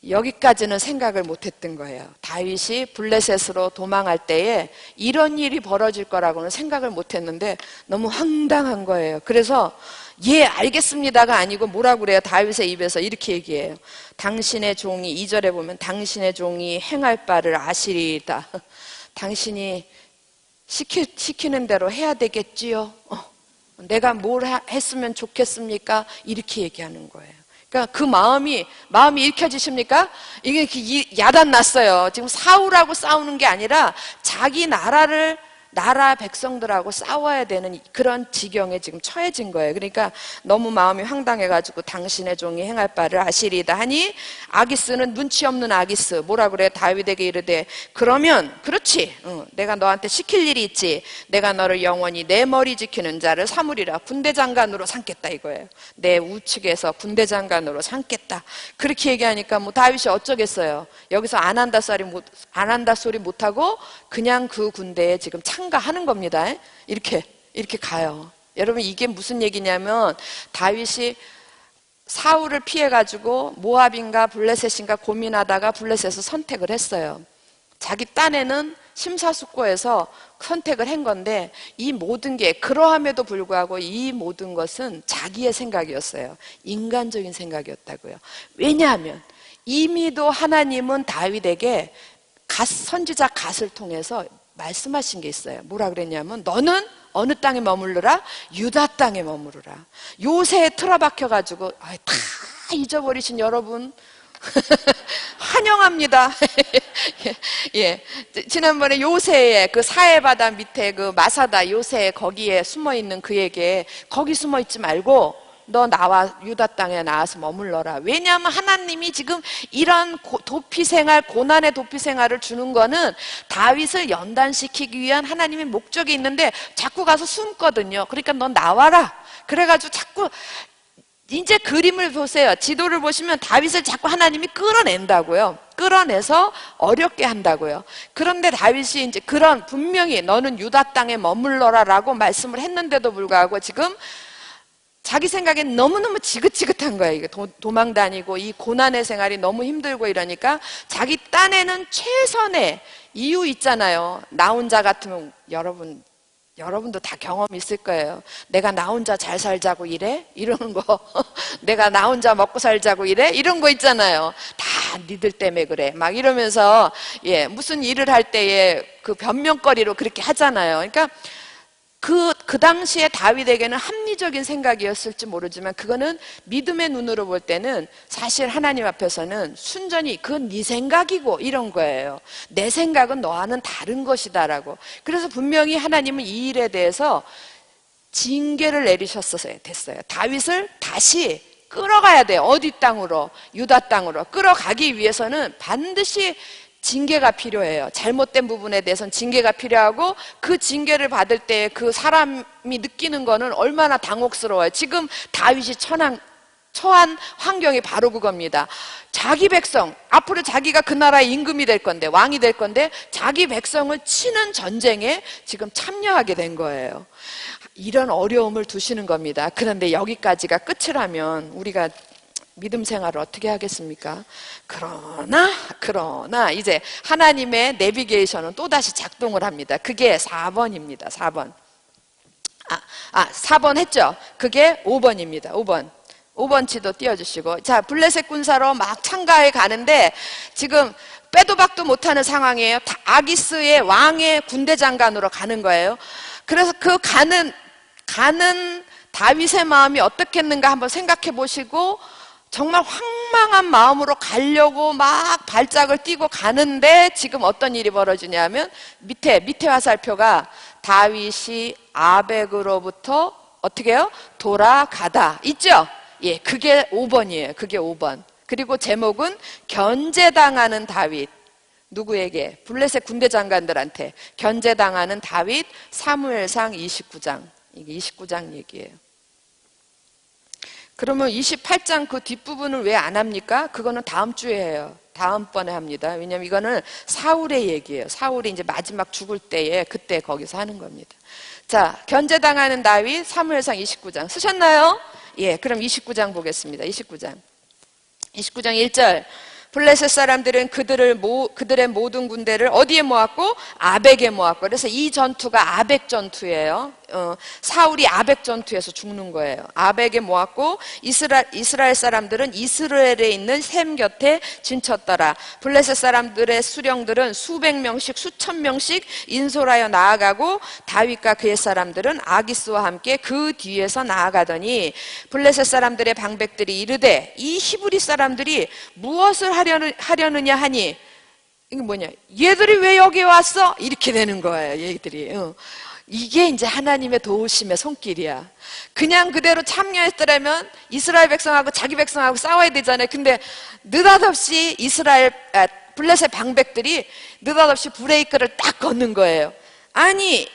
여기까지는 생각을 못했던 거예요. 다윗이 블레셋으로 도망할 때에 이런 일이 벌어질 거라고는 생각을 못했는데 너무 황당한 거예요. 그래서 예 알겠습니다가 아니고 뭐라고 그래요? 다윗의 입에서 이렇게 얘기해요. 당신의 종이 2절에 보면 당신의 종이 행할 바를 아시리이다. 당신이 시키는 대로 해야 되겠지요. 내가 뭘 했으면 좋겠습니까? 이렇게 얘기하는 거예요. 그러니까 그 마음이 읽혀지십니까? 이게 야단 났어요. 지금 사울하고 싸우는 게 아니라 자기 나라 백성들하고 싸워야 되는 그런 지경에 지금 처해진 거예요. 그러니까 너무 마음이 황당해가지고 당신의 종이 행할 바를 아시리이다 하니 아기스는 눈치 없는 아기스 뭐라 그래? 다윗에게 이르되 그러면 그렇지 내가 너한테 시킬 일이 있지. 내가 너를 영원히 내 머리 지키는 자를 삼으리라. 군대장관으로 삼겠다 이거예요. 내 우측에서 군대장관으로 삼겠다. 그렇게 얘기하니까 뭐 다윗이 어쩌겠어요. 여기서 안 한다 소리 못하고 그냥 그 군대에 지금 참가하는 겁니다. 이렇게 가요. 여러분 이게 무슨 얘기냐면 다윗이 사울을 피해가지고 모압인가 블레셋인가 고민하다가 블레셋을 선택을 했어요. 자기 딴에는 심사숙고해서 선택을 한 건데 이 모든 게 그러함에도 불구하고 이 모든 것은 자기의 생각이었어요. 인간적인 생각이었다고요. 왜냐하면 이미도 하나님은 다윗에게 선지자 갓을 통해서 말씀하신 게 있어요. 뭐라 그랬냐면 너는 어느 땅에 머무르라? 유다 땅에 머무르라. 요새에 틀어박혀가지고 다 잊어버리신 여러분 환영합니다. 예, 지난번에 요새에 그 사해바다 밑에 그 마사다 요새 거기에 숨어있는 그에게 거기 숨어있지 말고 너 나와 유다 땅에 나와서 머물러라. 왜냐하면 하나님이 지금 이런 도피생활 고난의 도피생활을 주는 거는 다윗을 연단시키기 위한 하나님의 목적이 있는데 자꾸 가서 숨거든요. 그러니까 너 나와라. 그래가지고 자꾸 이제 그림을 보세요. 지도를 보시면 다윗을 자꾸 하나님이 끌어낸다고요. 끌어내서 어렵게 한다고요. 그런데 다윗이 이제 분명히 너는 유다 땅에 머물러라라고 말씀을 했는데도 불구하고 지금 자기 생각엔 너무너무 지긋지긋한 거예요. 이게 도망 다니고 이 고난의 생활이 너무 힘들고 이러니까 자기 딴에는 최선의 이유 있잖아요. 나 혼자 같으면 여러분도 다 경험 있을 거예요. 내가 나 혼자 잘 살자고 이래? 이러는 거. 내가 나 혼자 먹고 살자고 이래? 이런 거 있잖아요. 다 니들 때문에 그래. 막 이러면서 무슨 일을 할 때에 그 변명거리로 그렇게 하잖아요. 그러니까 그 당시에 다윗에게는 합리적인 생각이었을지 모르지만 그거는 믿음의 눈으로 볼 때는 사실 하나님 앞에서는 순전히 그건 네 생각이고 이런 거예요. 내 생각은 너와는 다른 것이다라고. 그래서 분명히 하나님은 이 일에 대해서 징계를 내리셨어야 됐어요. 다윗을 다시 끌어가야 돼요. 어디 땅으로? 유다 땅으로. 끌어가기 위해서는 반드시 징계가 필요해요. 잘못된 부분에 대해서는 징계가 필요하고 그 징계를 받을 때 그 사람이 느끼는 거는 얼마나 당혹스러워요. 지금 다윗이 처한 환경이 바로 그겁니다. 자기 백성, 앞으로 자기가 그 나라의 임금이 될 건데 왕이 될 건데 자기 백성을 치는 전쟁에 지금 참여하게 된 거예요. 이런 어려움을 두시는 겁니다. 그런데 여기까지가 끝이라면 우리가 믿음 생활을 어떻게 하겠습니까? 그러나 이제 하나님의 내비게이션은 또다시 작동을 합니다. 그게 4번입니다. 4번. 4번 했죠? 그게 5번입니다. 5번 지도 띄워주시고. 자, 블레셋 군사로 막 참가해 가는데 지금 빼도 박도 못하는 상황이에요. 아기스의 왕의 군대 장관으로 가는 거예요. 그래서 그 가는 다윗의 마음이 어떻겠는가 한번 생각해 보시고 정말 황망한 마음으로 가려고 막 발작을 띄고 가는데 지금 어떤 일이 벌어지냐면 밑에 화살표가 다윗이 아벡으로부터 어떻게 해요? 돌아가다 있죠? 예, 그게 5번이에요. 그게 5번. 그리고 제목은 견제당하는 다윗. 누구에게? 블레셋 군대 장관들한테 견제당하는 다윗. 사무엘상 29장. 이게 29장 얘기예요. 그러면 28장 그 뒷부분을 왜 안 합니까? 그거는 다음 주에 해요. 다음번에 합니다. 왜냐면 이거는 사울의 얘기예요. 사울이 이제 마지막 죽을 때에 그때 거기서 하는 겁니다. 자, 견제당하는 다윗. 사무엘상 29장 쓰셨나요? 예, 그럼 29장 보겠습니다. 29장 1절. 블레셋 사람들은 그들의 모든 군대를 어디에 모았고? 아벡에 모았고. 그래서 이 전투가 아벡 전투예요. 사울이 아벡 전투에서 죽는 거예요. 아벡에 모았고, 이스라엘 사람들은 이스라엘에 있는 셈 곁에 진쳤더라. 블레셋 사람들의 수령들은 수백 명씩 수천 명씩 인솔하여 나아가고, 다윗과 그의 사람들은 아기스와 함께 그 뒤에서 나아가더니, 블레셋 사람들의 방백들이 이르되 이 히브리 사람들이 무엇을 하려느냐 하니, 이게 뭐냐, 얘들이 왜 여기 왔어? 이렇게 되는 거예요. 얘들이. 이게 이제 하나님의 도우심의 손길이야. 그냥 그대로 참여했더라면 이스라엘 백성하고 자기 백성하고 싸워야 되잖아요. 근데 느닷없이 블레셋 방백들이 느닷없이 브레이크를 딱 걷는 거예요. 아니,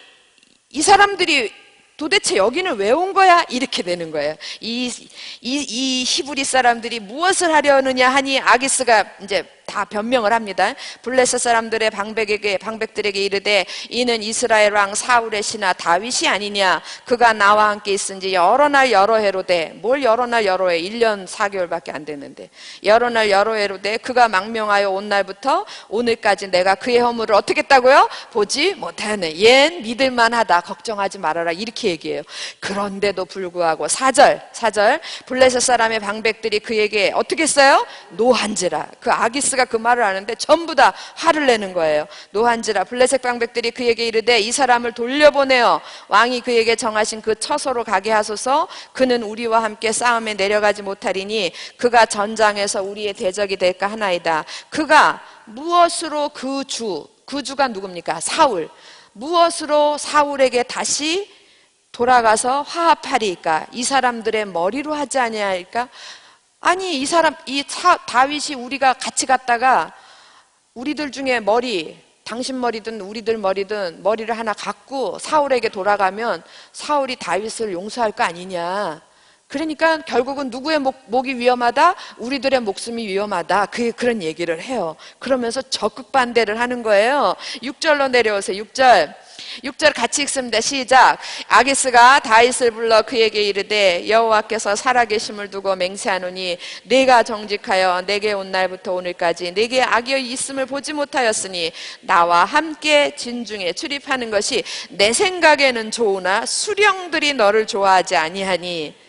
이 사람들이 도대체 여기는 왜 온 거야? 이렇게 되는 거예요. 이 히브리 사람들이 무엇을 하려느냐 하니, 아기스가 이제 다 변명을 합니다. 블레셋 사람들의 방백들에게 이르되 이는 이스라엘 왕 사울의 신하 다윗이 아니냐. 그가 나와 함께 있은지 여러 날 여러 해로되. 뭘 여러 날 여러 해? 1년 4개월밖에 안 됐는데 여러 날 여러 해로되 그가 망명하여 온 날부터 오늘까지 내가 그의 허물을 어떻게 했다고요? 보지 못하네. 얜 믿을만하다. 걱정하지 말아라. 이렇게 얘기해요. 그런데도 불구하고 4절 블레셋 사람의 방백들이 그에게 어떻게 했어요? 노한지라. 그 아기스가 그 말을 하는데 전부 다 화를 내는 거예요. 노한지라. 블레셋 방백들이 그에게 이르되 이 사람을 돌려보내어 왕이 그에게 정하신 그 처소로 가게 하소서. 그는 우리와 함께 싸움에 내려가지 못하리니 그가 전장에서 우리의 대적이 될까 하나이다. 그가 무엇으로 그 주가 누굽니까? 사울. 무엇으로 사울에게 다시 돌아가서 화합하리까? 이 사람들의 머리로 하지 아니하리까? 아니, 다윗이 우리가 같이 갔다가 우리들 중에 당신 머리든 우리들 머리든 머리를 하나 갖고 사울에게 돌아가면 사울이 다윗을 용서할 거 아니냐. 그러니까 결국은 누구의 목이 위험하다? 우리들의 목숨이 위험하다. 그런 얘기를 해요. 그러면서 적극 반대를 하는 거예요. 6절로 내려오세요. 6절 같이 읽습니다. 시작. 아기스가 다윗을 불러 그에게 이르되 여호와께서 살아계심을 두고 맹세하노니 내가 정직하여 내게 온 날부터 오늘까지 내게 악이 있음을 보지 못하였으니 나와 함께 진중에 출입하는 것이 내 생각에는 좋으나 수령들이 너를 좋아하지 아니하니.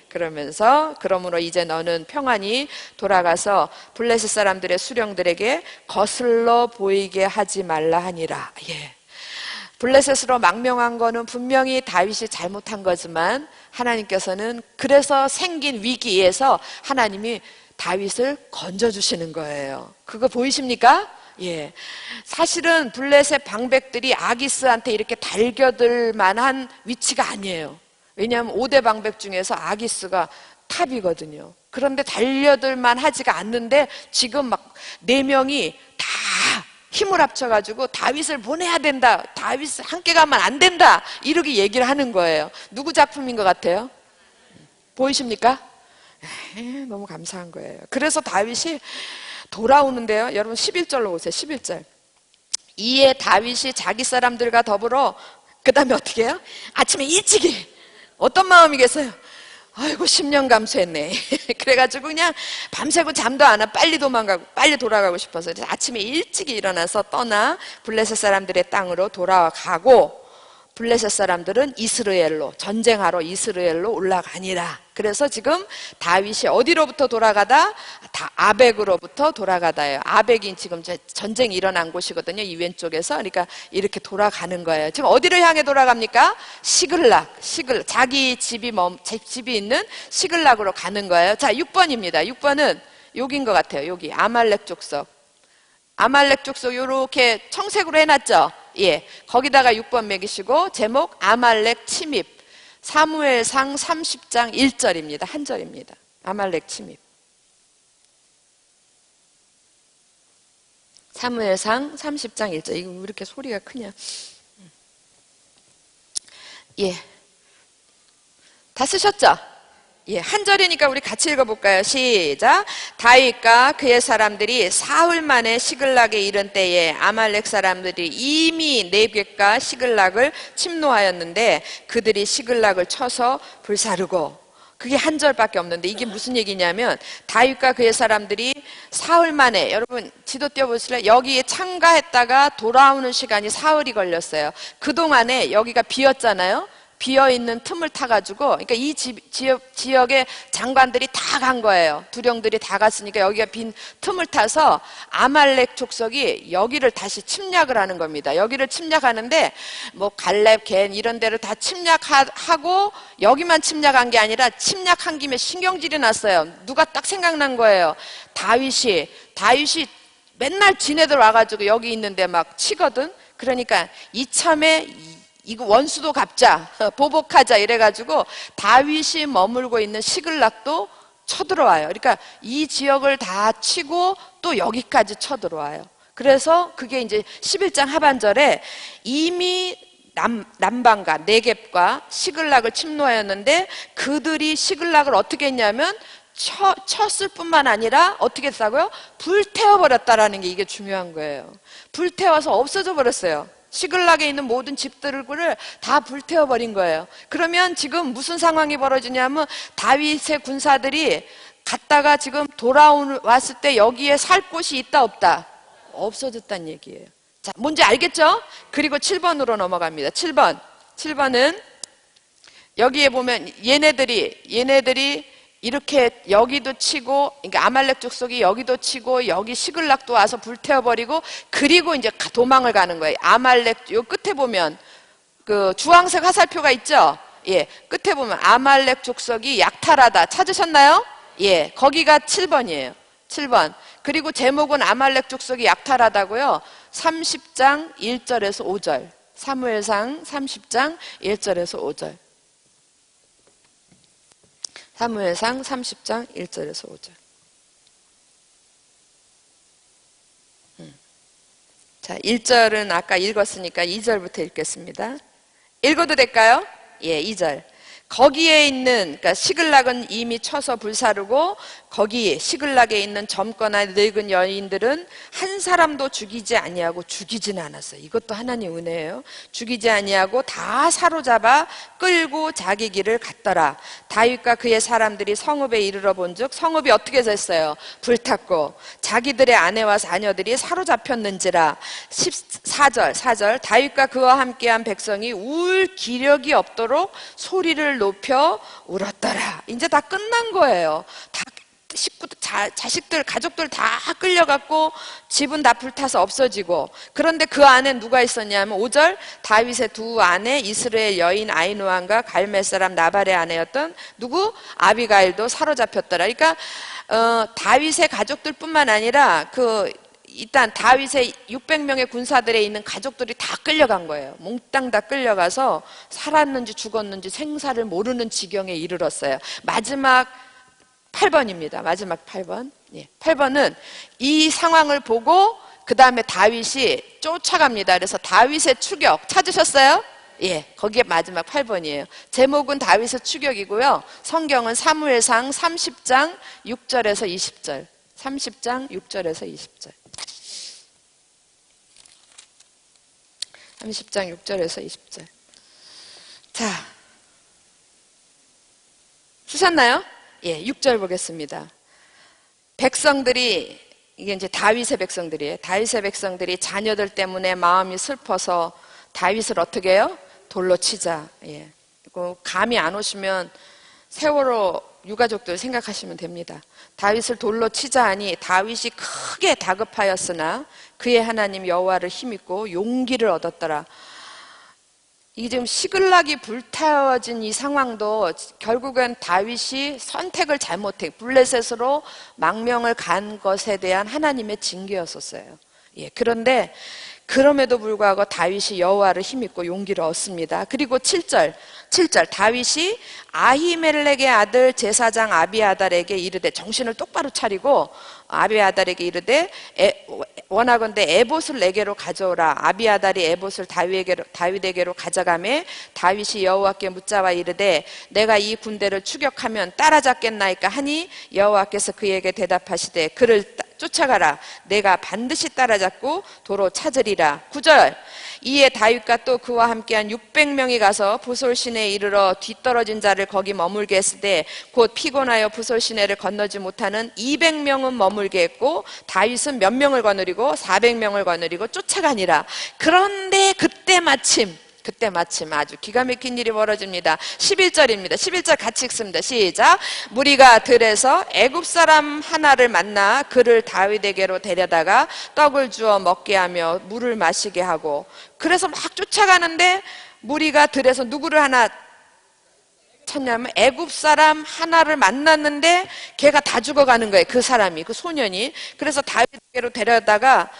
그러므로 이제 너는 평안히 돌아가서 블레셋 사람들의 수령들에게 거슬러 보이게 하지 말라 하니라. 예. 블레셋으로 망명한 거는 분명히 다윗이 잘못한 거지만 하나님께서는 그래서 생긴 위기에서 하나님이 다윗을 건져주시는 거예요. 그거 보이십니까? 예. 사실은 블레셋 방백들이 아기스한테 이렇게 달겨들 만한 위치가 아니에요. 왜냐하면 5대 방백 중에서 아기스가 탑이거든요. 그런데 달려들만 하지가 않는데 지금 막 4명이 다 힘을 합쳐가지고 다윗을 보내야 된다. 다윗 함께 가면 안 된다. 이렇게 얘기를 하는 거예요. 누구 작품인 것 같아요? 보이십니까? 너무 감사한 거예요. 그래서 다윗이 돌아오는데요. 여러분 11절로 오세요. 11절. 이에 다윗이 자기 사람들과 더불어 그 다음에 어떻게 해요? 아침에 일찍이 어떤 마음이겠어요? 아이고 10년 감수했네. 그래가지고 그냥 밤새고 잠도 안 와. 빨리 도망가고 빨리 돌아가고 싶어서 아침에 일찍 일어나서 떠나 블레셋 사람들의 땅으로 돌아가고 블레셋 사람들은 전쟁하러 이스라엘로 올라가니라. 그래서 지금 다윗이 어디로부터 돌아가다? 아벡으로부터 돌아가다예요. 아벡이 지금 전쟁이 일어난 곳이거든요. 이 왼쪽에서. 그러니까 이렇게 돌아가는 거예요. 지금 어디를 향해 돌아갑니까? 시글락. 자기 집이 있는 시글락으로 가는 거예요. 자, 6번입니다. 6번은 여기인 것 같아요. 여기 아말렉 족속. 요렇게 청색으로 해놨죠? 예. 거기다가 6번 매기시고 제목 아말렉 침입. 사무엘상 30장 1절입니다. 한 절입니다. 아말렉 침입. 사무엘상 30장 1절. 이거 왜 이렇게 소리가 크냐? 예. 다 쓰셨죠? 예, 한 절이니까 우리 같이 읽어볼까요? 시작. 다윗과 그의 사람들이 사흘 만에 시글락에 이른 때에 아말렉 사람들이 이미 네겝과 시글락을 침노하였는데 그들이 시글락을 쳐서 불사르고. 그게 한 절밖에 없는데 이게 무슨 얘기냐면 다윗과 그의 사람들이 사흘 만에, 여러분 지도 띄워보실래요? 여기에 참가했다가 돌아오는 시간이 사흘이 걸렸어요. 그동안에 여기가 비었잖아요. 비어있는 틈을 타가지고, 그러니까 이 지역의 장관들이 다 간 거예요. 두령들이 다 갔으니까 여기가 빈 틈을 타서 아말렉 족속이 여기를 다시 침략을 하는 겁니다. 여기를 침략하는데 뭐 갈렙, 겐 이런 데를 다 침략하고 여기만 침략한 게 아니라 침략한 김에 신경질이 났어요. 누가 딱 생각난 거예요. 다윗이 맨날 지네들 와가지고 여기 있는데 막 치거든. 그러니까 이참에 이거 원수도 갚자, 보복하자 이래가지고 다윗이 머물고 있는 시글락도 쳐들어와요. 그러니까 이 지역을 다 치고 또 여기까지 쳐들어와요. 그래서 그게 이제 11장 하반절에 이미 남방과 네겝과 시글락을 침노하였는데 그들이 시글락을 어떻게 했냐면 쳤을 뿐만 아니라 어떻게 했다고요? 불태워버렸다라는 게 이게 중요한 거예요. 불태워서 없어져 버렸어요. 시글락에 있는 모든 집들을 다 불태워버린 거예요. 그러면 지금 무슨 상황이 벌어지냐면 다윗의 군사들이 갔다가 지금 돌아왔을 때 여기에 살 곳이 있다 없다? 없어졌다는 얘기예요. 자, 뭔지 알겠죠? 그리고 7번으로 넘어갑니다. 7번은 여기에 보면 얘네들이 이렇게 여기도 치고, 그러니까 아말렉 족속이 여기도 치고 여기 시글락도 와서 불태워버리고 그리고 이제 도망을 가는 거예요. 아말렉 요 끝에 보면 그 주황색 화살표가 있죠? 예, 끝에 보면 아말렉 족속이 약탈하다 찾으셨나요? 예, 거기가 7번이에요. 7번. 그리고 제목은 아말렉 족속이 약탈하다고요. 30장 1절에서 5절. 사무엘상 30장 1절에서 5절. 사무엘상 30장 1절에서 5절. 자, 1절은 아까 읽었으니까 2절부터 읽겠습니다. 읽어도 될까요? 예, 2절. 거기에 있는, 그러니까 시글락은 이미 쳐서 불사르고 거기 시글락에 있는 젊거나 늙은 여인들은 한 사람도 죽이지 아니하고 죽이지는 않았어요. 이것도 하나님 은혜예요. 죽이지 아니하고 다 사로잡아 끌고 자기 길을 갔더라. 다윗과 그의 사람들이 성읍에 이르러 본즉 성읍이 어떻게 됐어요? 불탔고 자기들의 아내와 자녀들이 사로잡혔는지라. 4절 다윗과 그와 함께한 백성이 울 기력이 없도록 소리를 높여 울었더라. 이제 다 끝난 거예요. 다 식구들, 자식들, 가족들 다 끌려갔고 집은 다 불타서 없어지고. 그런데 그 안에 누가 있었냐면 5절 다윗의 두 아내 이스라엘 여인 아히노함과 갈멜 사람 나발의 아내였던 누구? 아비가일도 사로잡혔더라. 그러니까 다윗의 가족들뿐만 아니라 일단 다윗의 600명의 군사들에 있는 가족들이 다 끌려간 거예요. 몽땅 다 끌려가서 살았는지 죽었는지 생사를 모르는 지경에 이르렀어요. 마지막 8번입니다. 마지막 8번. 예, 8번은 이 상황을 보고 그 다음에 다윗이 쫓아갑니다. 그래서 다윗의 추격 찾으셨어요? 예, 거기에 마지막 8번이에요. 제목은 다윗의 추격이고요. 성경은 사무엘상 30장 6절에서 20절. 30장 6절에서 20절. 30장 6절에서 20절. 자, 쓰셨나요? 예, 6절 보겠습니다. 백성들이, 이게 이제 다윗의 백성들이에요. 다윗의 백성들이 자녀들 때문에 마음이 슬퍼서 다윗을 어떻게 해요? 돌로 치자. 예. 그리고 감이 안 오시면 세월호 유가족들 생각하시면 됩니다. 다윗을 돌로 치자 하니 다윗이 크게 다급하였으나 그의 하나님 여호와를 힘입고 용기를 얻었더라. 이게 지금 시글락이 불태워진 이 상황도 결국엔 다윗이 선택을 잘못해 블레셋으로 망명을 간 것에 대한 하나님의 징계였었어요. 예, 그런데 그럼에도 불구하고 다윗이 여호와를 힘입고 용기를 얻습니다. 그리고 7절 다윗이 아히멜렉의 아들 제사장 아비아달에게 이르되 정신을 똑바로 차리고 아비아달에게 이르되 원하건대 에봇을 내게로 가져오라. 아비아달이 에봇을 다윗에게로 가져가매 다윗이 여호와께 묻자와 이르되 내가 이 군대를 추격하면 따라잡겠나이까 하니 여호와께서 그에게 대답하시되 그를 쫓아가라. 내가 반드시 따라잡고 도로 찾으리라. 9절. 이에 다윗과 또 그와 함께한 600명이 가서 부솔 시내에 이르러 뒤떨어진 자를 거기 머물게 했으되 곧 피곤하여 부솔 시내를 건너지 못하는 200명은 머물게 했고 다윗은 몇 명을 거느리고 400명을 거느리고 쫓아가니라. 그런데 그때 마침 아주 기가 막힌 일이 벌어집니다. 11절입니다. 11절 같이 읽습니다. 시작. 무리가 들에서 애굽 사람 하나를 만나 그를 다윗에게로 데려다가 떡을 주어 먹게 하며 물을 마시게 하고, 그래서 막 쫓아가는데 무리가 들에서 누구를 하나 찾냐면 애굽 사람 하나를 만났는데 걔가 다 죽어가는 거예요. 그 사람이, 그 소년이. 그래서 다윗에게로 데려다가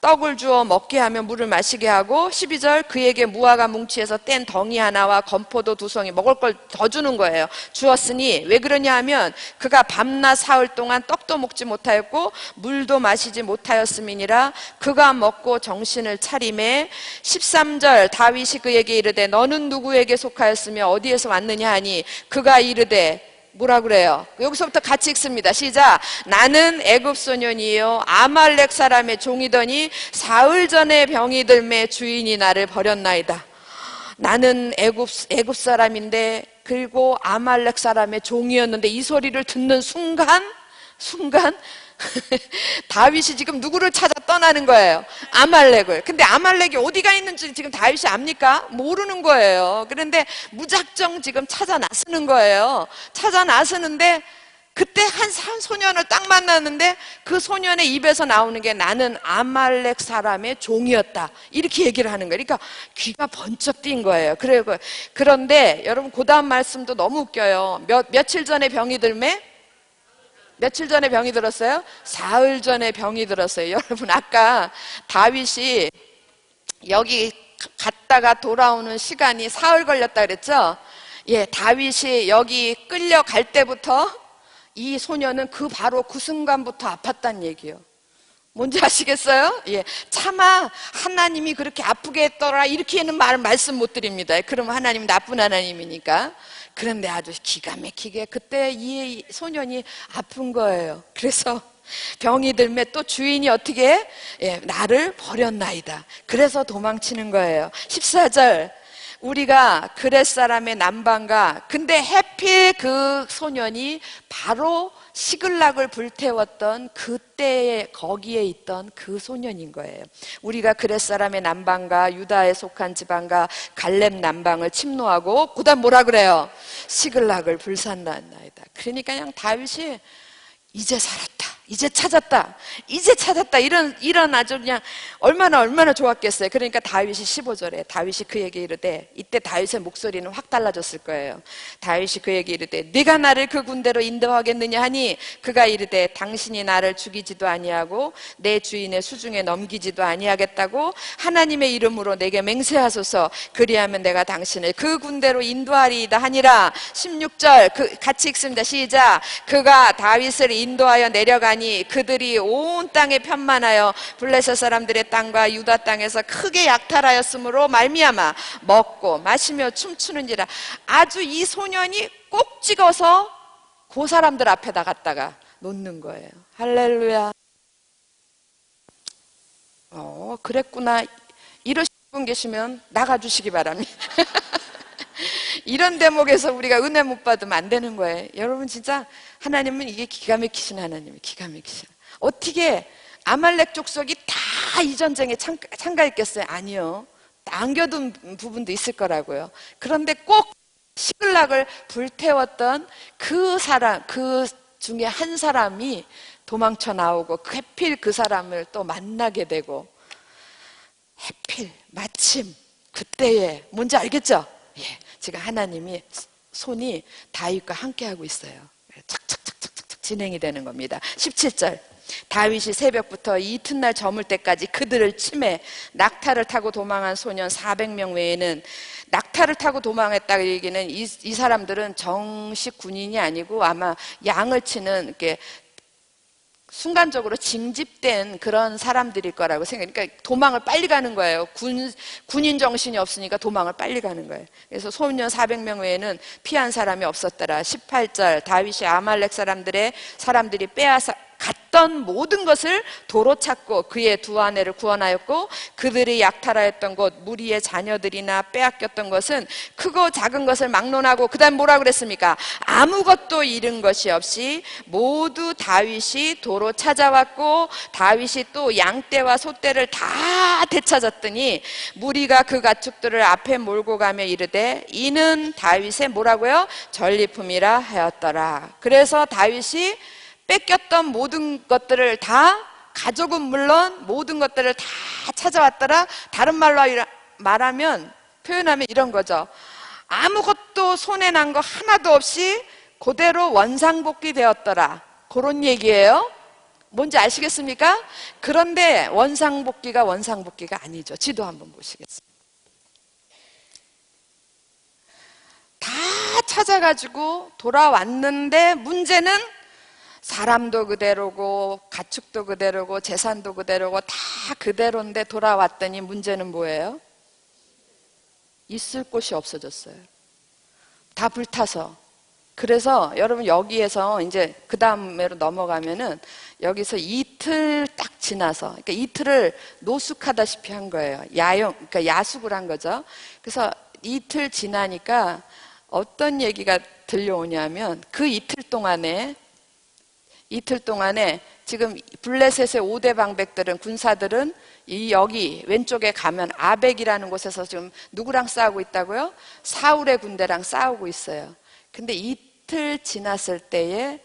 떡을 주어 먹게 하며 물을 마시게 하고, 12절 그에게 무화과 뭉치에서 뗀 덩이 하나와 건포도 2송이 먹을 걸 더 주는 거예요. 주었으니 왜 그러냐 하면 그가 밤낮 사흘 동안 떡도 먹지 못하였고 물도 마시지 못하였음이니라. 그가 먹고 정신을 차림에 13절 다윗이 그에게 이르되 너는 누구에게 속하였으며 어디에서 왔느냐 하니 그가 이르되 뭐라 그래요? 여기서부터 같이 읽습니다. 시작. 나는 애굽 소년이요 아말렉 사람의 종이더니 사흘 전에 병이 들매 주인이 나를 버렸나이다. 나는 애굽 사람인데 그리고 아말렉 사람의 종이었는데 이 소리를 듣는 순간 다윗이 지금 누구를 찾아 떠나는 거예요? 아말렉을. 근데 아말렉이 어디가 있는지 지금 다윗이 압니까? 모르는 거예요. 그런데 무작정 지금 찾아 나서는 거예요. 찾아 나서는데 그때 한 소년을 딱 만났는데 그 소년의 입에서 나오는 게 나는 아말렉 사람의 종이었다, 이렇게 얘기를 하는 거예요. 그러니까 귀가 번쩍 띈 거예요. 그런데 여러분 그 다음 말씀도 너무 웃겨요. 며칠 전에 병이 들매? 며칠 전에 병이 들었어요? 사흘 전에 병이 들었어요. 여러분 아까 다윗이 여기 갔다가 돌아오는 시간이 사흘 걸렸다 그랬죠? 예, 다윗이 여기 끌려갈 때부터 이 소녀는 바로 그 순간부터 아팠다는 얘기예요. 뭔지 아시겠어요? 예, 차마 하나님이 그렇게 아프게 했더라 이렇게는 말씀 못 드립니다. 그러면 하나님 나쁜 하나님이니까. 그런데 아주 기가 막히게 그때 이 소년이 아픈 거예요. 그래서 병이 들면 또 주인이 어떻게 해? 예, 나를 버렸나이다. 그래서 도망치는 거예요. 14절 우리가 그렛 사람의 남방가, 근데 해필 그 소년이 바로 시글락을 불태웠던 그때에 거기에 있던 그 소년인 거예요. 우리가 그렛 사람의 남방과 유다에 속한 지방과 갈렙 남방을 침노하고 그다음 뭐라 그래요? 시글락을 불살랐나이다. 그러니까 그냥 다윗이 이제 살았다, 이제 찾았다 이런 아주 그냥 얼마나 좋았겠어요. 그러니까 다윗이 15절에 다윗이 그에게 이르되, 이때 다윗의 목소리는 확 달라졌을 거예요. 다윗이 그에게 이르되 네가 나를 그 군대로 인도하겠느냐 하니 그가 이르되 당신이 나를 죽이지도 아니하고 내 주인의 수중에 넘기지도 아니하겠다고 하나님의 이름으로 내게 맹세하소서. 그리하면 내가 당신을 그 군대로 인도하리이다 하니라. 16절 같이 읽습니다. 시작. 그가 다윗을 인도하여 내려가니 그들이 온 땅에 편만하여 블레셋 사람들의 땅과 유다 땅에서 크게 약탈하였으므로 말미암아 먹고 마시며 춤추는지라. 아주 이 소년이 꼭 찍어서 그 사람들 앞에다 갖다가 놓는 거예요. 할렐루야. 그랬구나 이러신 분 계시면 나가주시기 바랍니다. 이런 대목에서 우리가 은혜 못 받으면 안 되는 거예요. 여러분 진짜 하나님은 이게 기가 막히신 하나님이에요. 기가 막히신. 어떻게 아말렉 족속이 다 이 전쟁에 참가했겠어요? 아니요. 안겨둔 부분도 있을 거라고요. 그런데 꼭 시글락을 불태웠던 그 사람, 그 중에 한 사람이 도망쳐 나오고 해필 그 사람을 또 만나게 되고, 해필 마침 그때에 뭔지 알겠죠? 예, 지금 하나님이 손이 다윗과 함께하고 있어요. 착착착착착 진행이 되는 겁니다. 17절 다윗이 새벽부터 이튿날 저물 때까지 그들을 치매 낙타를 타고 도망한 소년 400명 외에는, 낙타를 타고 도망했다 얘기는 이 사람들은 정식 군인이 아니고 아마 양을 치는 이렇게 순간적으로 징집된 그런 사람들일 거라고 그러니까 도망을 빨리 가는 거예요. 군인 정신이 없으니까 도망을 빨리 가는 거예요. 그래서 소년 400명 외에는 피한 사람이 없었더라. 18절 다윗이 아말렉 사람들이 빼앗아 갔던 모든 것을 도로 찾고 그의 두 아내를 구원하였고 그들이 약탈하였던 곳 무리의 자녀들이나 빼앗겼던 것은 크고 작은 것을 막론하고 그 다음 뭐라 그랬습니까? 아무것도 잃은 것이 없이 모두 다윗이 도로 찾아왔고 다윗이 또 양떼와 소떼를 다 되찾았더니 무리가 그 가축들을 앞에 몰고 가며 이르되 이는 다윗의 뭐라고요? 전리품이라 하였더라. 그래서 다윗이 뺏겼던 모든 것들을 다 가족은 물론 모든 것들을 다 찾아왔더라. 다른 말로 말하면 표현하면 이런 거죠. 아무것도 손에 난 거 하나도 없이 그대로 원상복귀 되었더라. 그런 얘기예요. 뭔지 아시겠습니까? 그런데 원상복귀가 아니죠. 지도 한번 보시겠습니다. 다 찾아가지고 돌아왔는데 문제는 사람도 그대로고 가축도 그대로고 재산도 그대로고 다 그대로인데 돌아왔더니 문제는 뭐예요? 있을 곳이 없어졌어요. 다 불타서. 그래서 여러분 여기에서 이제 그 다음으로 넘어가면은 여기서 이틀 딱 지나서 그러니까 이틀을 노숙하다시피 한 거예요. 그러니까 야숙을 한 거죠. 그래서 이틀 지나니까 어떤 얘기가 들려오냐면 그 이틀 동안에 지금 블레셋의 5대 방백들은 군사들은 여기 왼쪽에 가면 아벡이라는 곳에서 지금 누구랑 싸우고 있다고요? 사울의 군대랑 싸우고 있어요. 근데 이틀 지났을 때에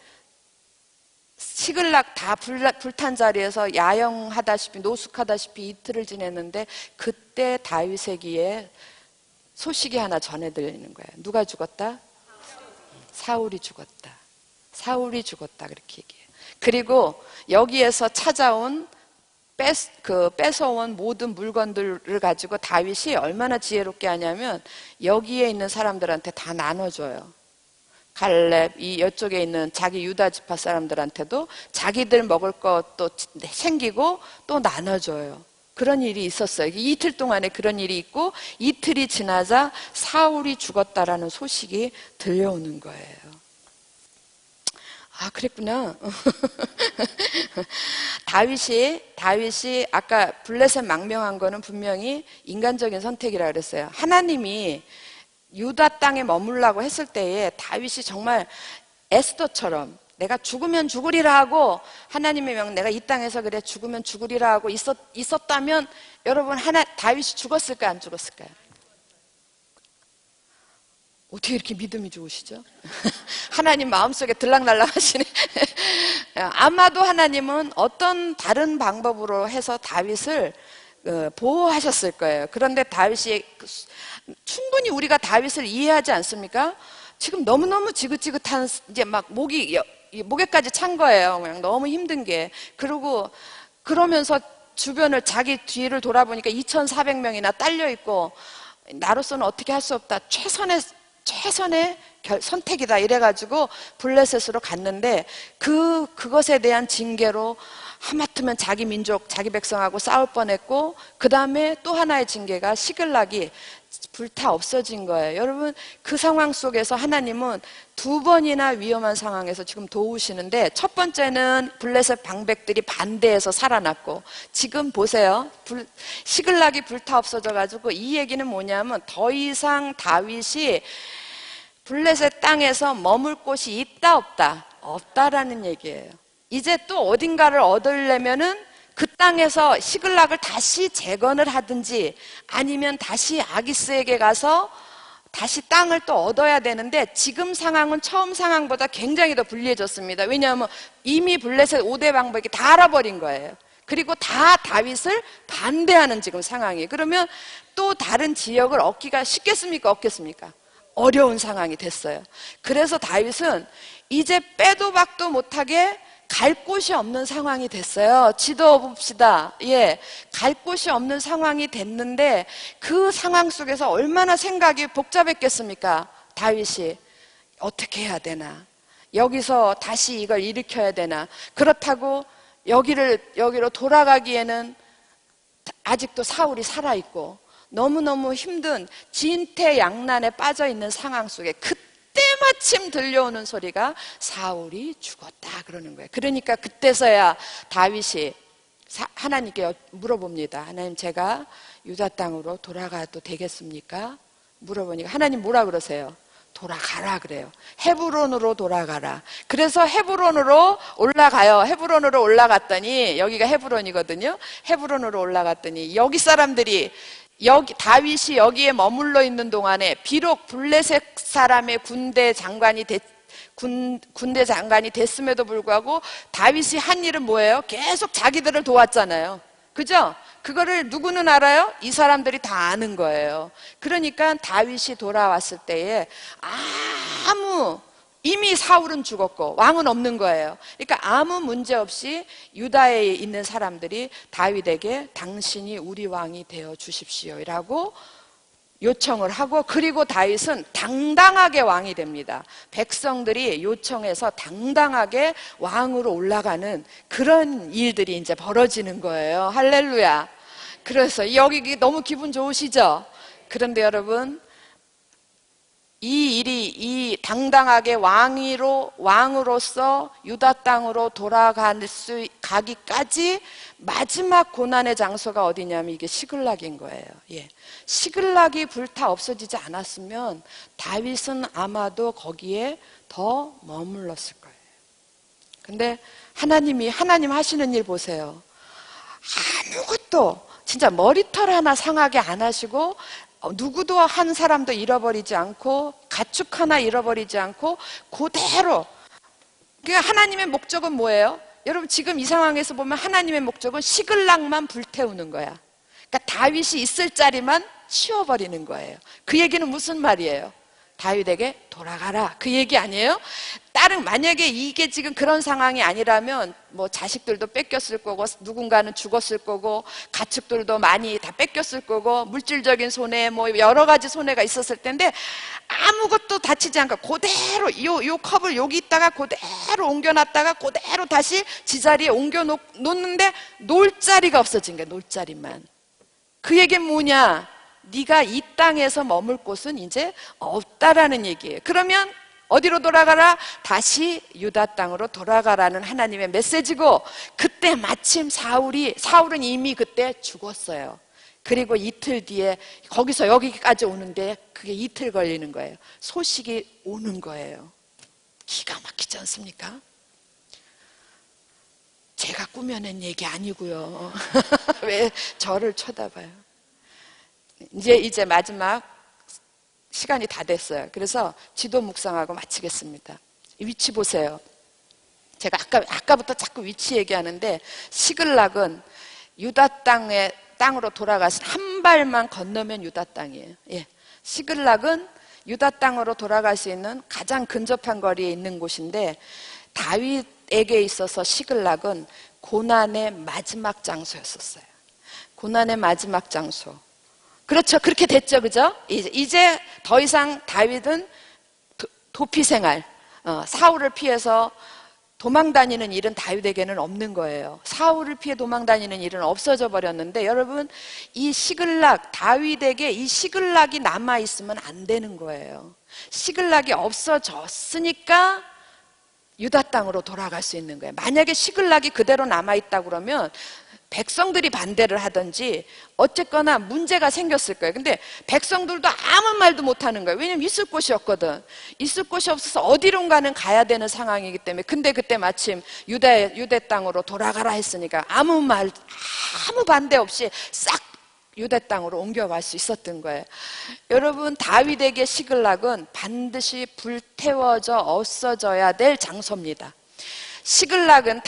시글락 다 불탄 자리에서 야영하다시피 노숙하다시피 이틀을 지냈는데 그때 다윗의 귀에 소식이 하나 전해 들리는 거예요. 누가 죽었다? 사울이 죽었다. 사울이 죽었다 그렇게 얘기해요. 그리고 여기에서 찾아온 뺏어온 모든 물건들을 가지고 다윗이 얼마나 지혜롭게 하냐면 여기에 있는 사람들한테 다 나눠줘요. 갈렙, 이쪽에 있는 자기 유다 지파 사람들한테도 자기들 먹을 것도 챙기고 또 나눠줘요. 그런 일이 있었어요. 이틀 동안에 그런 일이 있고 이틀이 지나자 사울이 죽었다라는 소식이 들려오는 거예요. 아, 그랬구나. 다윗이 아까 블레셋 망명한 거는 분명히 인간적인 선택이라 그랬어요. 하나님이 유다 땅에 머물라고 했을 때에 다윗이 정말 에스더처럼 내가 죽으면 죽으리라 하고 하나님의 명 내가 이 땅에서 그래 죽으면 죽으리라 하고 있었다면 여러분 다윗이 죽었을까요? 안 죽었을까요? 어떻게 이렇게 믿음이 좋으시죠? 하나님 마음속에 들락날락 하시네. 아마도 하나님은 어떤 다른 방법으로 해서 다윗을 보호하셨을 거예요. 그런데 다윗이 충분히 우리가 다윗을 이해하지 않습니까? 지금 너무너무 지긋지긋한 이제 막 목에까지 찬 거예요. 그냥 너무 힘든 게. 그러면서 주변을 자기 뒤를 돌아보니까 2,400명이나 딸려 있고 나로서는 어떻게 할 수 없다. 최선의 선택이다 이래가지고 블레셋으로 갔는데 그것에 대한 징계로 하마터면 자기 민족, 자기 백성하고 싸울 뻔했고 그 다음에 또 하나의 징계가 시글락이 불타 없어진 거예요. 여러분 그 상황 속에서 하나님은 두 번이나 위험한 상황에서 지금 도우시는데 첫 번째는 블레셋 방백들이 반대해서 살아났고 지금 보세요. 시글락이 불타 없어져 가지고 이 얘기는 뭐냐면 더 이상 다윗이 블레셋 땅에서 머물 곳이 있다 없다? 없다라는 얘기예요. 이제 또 어딘가를 얻으려면은 그 땅에서 시글락을 다시 재건을 하든지 아니면 다시 아기스에게 가서 다시 땅을 또 얻어야 되는데 지금 상황은 처음 상황보다 굉장히 더 불리해졌습니다. 왜냐하면 이미 블레셋 5대 방백이 다 알아버린 거예요. 그리고 다 다윗을 반대하는 지금 상황이에요. 그러면 또 다른 지역을 얻기가 쉽겠습니까? 없겠습니까? 어려운 상황이 됐어요. 그래서 다윗은 이제 빼도 박도 못하게 갈 곳이 없는 상황이 됐어요. 지도 봅시다. 갈 곳이 없는 상황이 됐는데 그 상황 속에서 얼마나 생각이 복잡했겠습니까? 다윗이 어떻게 해야 되나? 여기서 다시 이걸 일으켜야 되나? 그렇다고 여기로 돌아가기에는 아직도 사울이 살아있고 너무너무 힘든 진퇴양난에 빠져있는 상황 속에 그때 마침 들려오는 소리가 사울이 죽었다 그러는 거예요. 그러니까 그때서야 다윗이 하나님께 물어봅니다. 하나님, 제가 유다 땅으로 돌아가도 되겠습니까? 물어보니까 하나님 뭐라 그러세요? 돌아가라 그래요. 헤브론으로 돌아가라. 그래서 헤브론으로 올라가요. 헤브론으로 올라갔더니, 여기가 헤브론이거든요. 헤브론으로 올라갔더니 여기 사람들이, 다윗이 여기에 머물러 있는 동안에 비록 블레셋 사람의 군대 장관이 됐음에도 불구하고 다윗이 한 일은 뭐예요? 계속 자기들을 도왔잖아요. 그죠? 그거를 누구는 알아요? 이 사람들이 다 아는 거예요. 그러니까 다윗이 돌아왔을 때에 이미 사울은 죽었고 왕은 없는 거예요. 그러니까 아무 문제 없이 유다에 있는 사람들이 다윗에게 당신이 우리 왕이 되어 주십시오 라고 요청을 하고, 그리고 다윗은 당당하게 왕이 됩니다. 백성들이 요청해서 당당하게 왕으로 올라가는 그런 일들이 이제 벌어지는 거예요. 할렐루야. 그래서 여기 너무 기분 좋으시죠? 그런데 여러분, 이 당당하게 왕으로서 유다 땅으로 가기까지 마지막 고난의 장소가 어디냐면 이게 시글락인 거예요. 예. 시글락이 불타 없어지지 않았으면 다윗은 아마도 거기에 더 머물렀을 거예요. 근데 하나님 하시는 일 보세요. 아무것도 진짜 머리털 하나 상하게 안 하시고, 누구도 한 사람도 잃어버리지 않고, 가축 하나 잃어버리지 않고 그대로. 그러니까 하나님의 목적은 뭐예요? 여러분, 지금 이 상황에서 보면 하나님의 목적은 시글락만 불태우는 거야. 그러니까 다윗이 있을 자리만 치워버리는 거예요. 그 얘기는 무슨 말이에요? 다윗에게 돌아가라, 그 얘기 아니에요? 만약에 이게 지금 그런 상황이 아니라면 뭐 자식들도 뺏겼을 거고, 누군가는 죽었을 거고, 가축들도 많이 다 뺏겼을 거고, 물질적인 손해, 뭐 여러 가지 손해가 있었을 텐데, 아무것도 다치지 않고 그대로 요 컵을 여기 있다가 그대로 옮겨놨다가 그대로 다시 지자리에 옮겨놓는데 놓을 자리가 없어진 거야. 놓을 자리만. 그 얘기는 뭐냐? 네가 이 땅에서 머물 곳은 이제 없다라는 얘기예요. 그러면 어디로 돌아가라? 다시 유다 땅으로 돌아가라는 하나님의 메시지고, 그때 마침 사울은 이미 그때 죽었어요. 그리고 이틀 뒤에 거기서 여기까지 오는데 그게 이틀 걸리는 거예요. 소식이 오는 거예요. 기가 막히지 않습니까? 제가 꾸며낸 얘기 아니고요. 왜 저를 쳐다봐요? 이제 마지막 시간이 다 됐어요. 그래서 지도 묵상하고 마치겠습니다. 위치 보세요. 제가 아까부터 자꾸 위치 얘기하는데, 시글락은 유다 땅으로 돌아가서 한 발만 건너면 유다 땅이에요. 예. 시글락은 유다 땅으로 돌아갈 수 있는 가장 근접한 거리에 있는 곳인데, 다윗에게 있어서 시글락은 고난의 마지막 장소였었어요. 고난의 마지막 장소. 그렇죠. 그렇게 됐죠. 그죠? 이제 더 이상 다윗은 도피 생활, 사울을 피해서 도망 다니는 일은 다윗에게는 없는 거예요. 사울을 피해 도망 다니는 일은 없어져 버렸는데, 여러분, 이 시글락, 다윗에게 이 시글락이 남아있으면 안 되는 거예요. 시글락이 없어졌으니까 유다 땅으로 돌아갈 수 있는 거예요. 만약에 시글락이 그대로 남아있다 그러면 백성들이 반대를 하든지 어쨌거나 문제가 생겼을 거예요. 근데 백성들도 아무 말도 못하는 거예요. 왜냐면 있을 곳이 없거든. 있을 곳이 없어서 어디론가는 가야 되는 상황이기 때문에. 근데 그때 마침 유대 땅으로 돌아가라 했으니까 아무 반대 없이 싹 유대 땅으로 옮겨갈 수 있었던 거예요. 여러분, 다윗에게 시글락은 반드시 불태워져 없어져야 될 장소입니다. 시글락은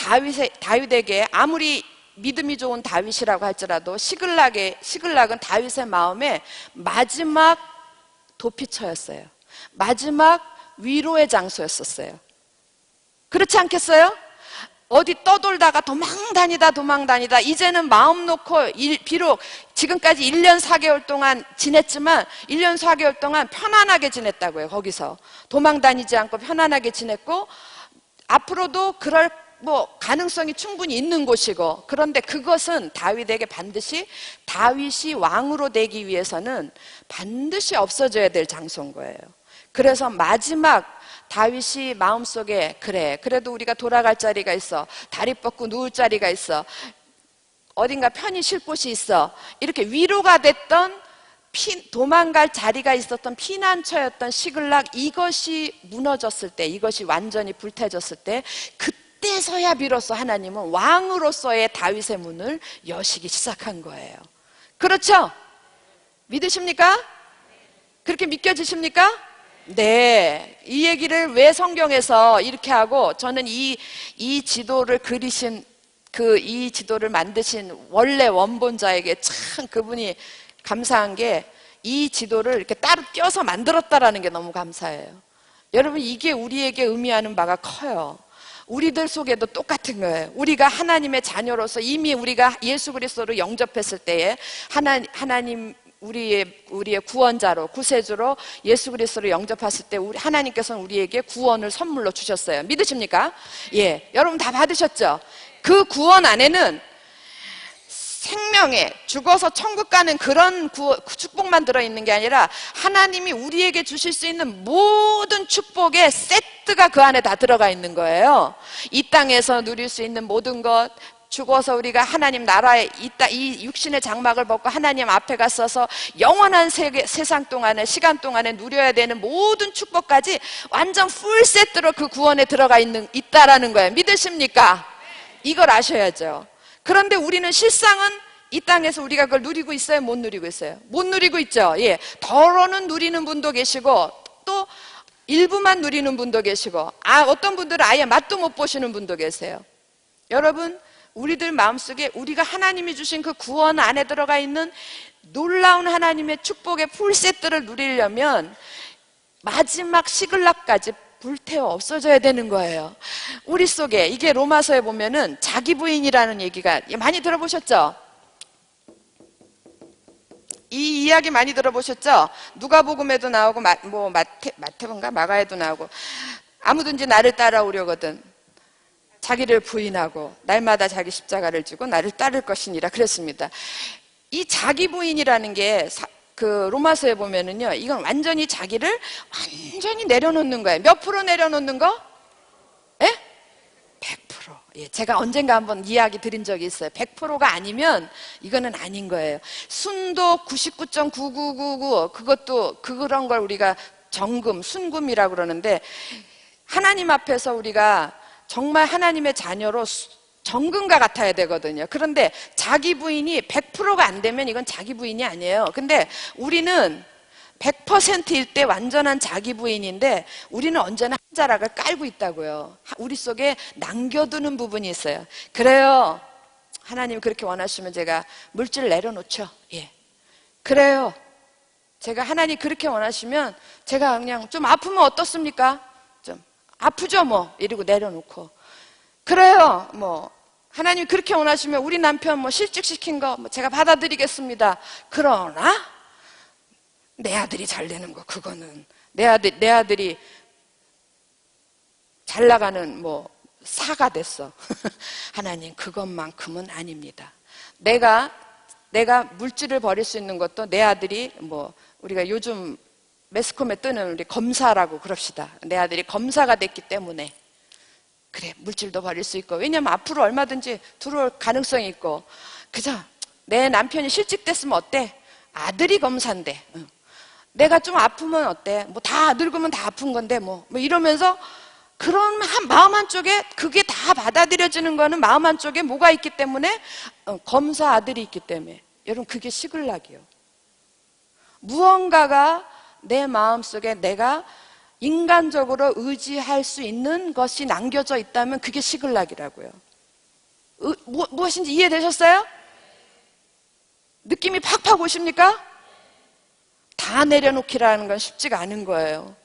다윗에게 아무리 믿음이 좋은 다윗이라고 할지라도 시글락은 다윗의 마음에 마지막 도피처였어요. 마지막 위로의 장소였었어요. 그렇지 않겠어요? 어디 떠돌다가 도망 다니다 이제는 마음 놓고, 비록 지금까지 1년 4개월 동안 지냈지만 1년 4개월 동안 편안하게 지냈다고요. 거기서 도망 다니지 않고 편안하게 지냈고, 앞으로도 뭐 가능성이 충분히 있는 곳이고, 그런데 그것은 다윗에게 반드시 다윗이 왕으로 되기 위해서는 반드시 없어져야 될 장소인 거예요. 그래서 마지막 다윗이 마음속에, 그래, 그래도 우리가 돌아갈 자리가 있어, 다리 뻗고 누울 자리가 있어, 어딘가 편히 쉴 곳이 있어, 이렇게 위로가 됐던, 도망갈 자리가 있었던 피난처였던 시글락, 이것이 무너졌을 때, 이것이 완전히 불태졌을 때, 그때서야 비로소 하나님은 왕으로서의 다윗의 문을 여시기 시작한 거예요. 그렇죠? 믿으십니까? 그렇게 믿겨지십니까? 네. 이 얘기를 왜 성경에서 이렇게 하고, 저는 이 지도를 그리신, 이 지도를 만드신 원래 원본자에게 참 그분이 감사한 게, 이 지도를 이렇게 따로 껴서 만들었다라는 게 너무 감사해요. 여러분, 이게 우리에게 의미하는 바가 커요. 우리들 속에도 똑같은 거예요. 우리가 하나님의 자녀로서 이미 우리가 예수 그리스도로 영접했을 때에 하나님 우리의 구원자로, 구세주로 예수 그리스도로 영접했을 때 하나님께서는 우리에게 구원을 선물로 주셨어요. 믿으십니까? 예, 여러분 다 받으셨죠? 그 구원 안에는 생명에 죽어서 천국 가는 그런 축복만 들어있는 게 아니라 하나님이 우리에게 주실 수 있는 모든 축복의 세트가 그 안에 다 들어가 있는 거예요. 이 땅에서 누릴 수 있는 모든 것, 죽어서 우리가 하나님 나라에 이 육신의 장막을 벗고 하나님 앞에 갔어서 영원한 세상 동안에, 시간 동안에 누려야 되는 모든 축복까지 완전 풀 세트로 그 구원에 들어가 있다라는 거예요. 믿으십니까? 이걸 아셔야죠. 그런데 우리는 실상은 이 땅에서 우리가 그걸 누리고 있어요? 못 누리고 있어요? 못 누리고 있죠. 예, 덜어는 누리는 분도 계시고, 또 일부만 누리는 분도 계시고, 어떤 분들은 아예 맛도 못 보시는 분도 계세요. 여러분, 우리들 마음속에 우리가 하나님이 주신 그 구원 안에 들어가 있는 놀라운 하나님의 축복의 풀세트를 누리려면 마지막 시글락까지 불태워 없어져야 되는 거예요. 우리 속에, 이게 로마서에 보면은 자기 부인이라는 얘기가 많이 들어보셨죠? 이 이야기 많이 들어보셨죠? 누가복음에도 나오고 마태복음인가 마가에도 나오고, 아무든지 나를 따라오려거든 자기를 부인하고 날마다 자기 십자가를 지고 나를 따를 것이니라 그랬습니다. 이 자기 부인이라는 게 그 로마서에 보면은요, 이건 완전히 자기를 완전히 내려놓는 거예요. 몇 프로 내려놓는 거? 예? 100%. 예, 제가 언젠가 한번 이야기 드린 적이 있어요. 100%가 아니면 이거는 아닌 거예요. 순도 99.9999, 그것도 그런 걸 우리가 순금이라고 그러는데, 하나님 앞에서 우리가 정말 하나님의 자녀로 정금과 같아야 되거든요. 그런데 자기 부인이 100%가 안 되면 이건 자기 부인이 아니에요. 근데 우리는 100%일 때 완전한 자기 부인인데, 우리는 언제나 한 자락을 깔고 있다고요. 우리 속에 남겨두는 부분이 있어요. 그래요, 하나님 그렇게 원하시면 제가 물질 내려놓죠. 예, 그래요, 제가 하나님 그렇게 원하시면 제가 그냥 좀 아프면 어떻습니까? 좀 아프죠 뭐, 이러고 내려놓고. 그래요, 뭐 하나님 그렇게 원하시면 우리 남편 뭐 실직시킨 거 제가 받아들이겠습니다. 그러나 내 아들이 잘 되는 거, 그거는 내 아들이 잘 나가는 뭐 사가 됐어. 하나님 그것만큼은 아닙니다. 내가 물질을 버릴 수 있는 것도 내 아들이 뭐, 우리가 요즘 매스컴에 뜨는 우리 검사라고 그럽시다. 내 아들이 검사가 됐기 때문에 그래, 물질도 버릴 수 있고, 왜냐면 앞으로 얼마든지 들어올 가능성이 있고, 그죠? 내 남편이 실직됐으면 어때? 아들이 검사인데, 내가 좀 아프면 어때? 뭐 다 늙으면 다 아픈 건데 뭐 이러면서, 그런 마음 한쪽에 그게 다 받아들여지는 거는 마음 한쪽에 뭐가 있기 때문에? 검사 아들이 있기 때문에. 여러분, 그게 시글락이요. 무언가가 내 마음속에 내가 인간적으로 의지할 수 있는 것이 남겨져 있다면 그게 시글락이라고요. 무엇인지 이해되셨어요? 느낌이 팍팍 오십니까? 다 내려놓기라는 건 쉽지가 않은 거예요.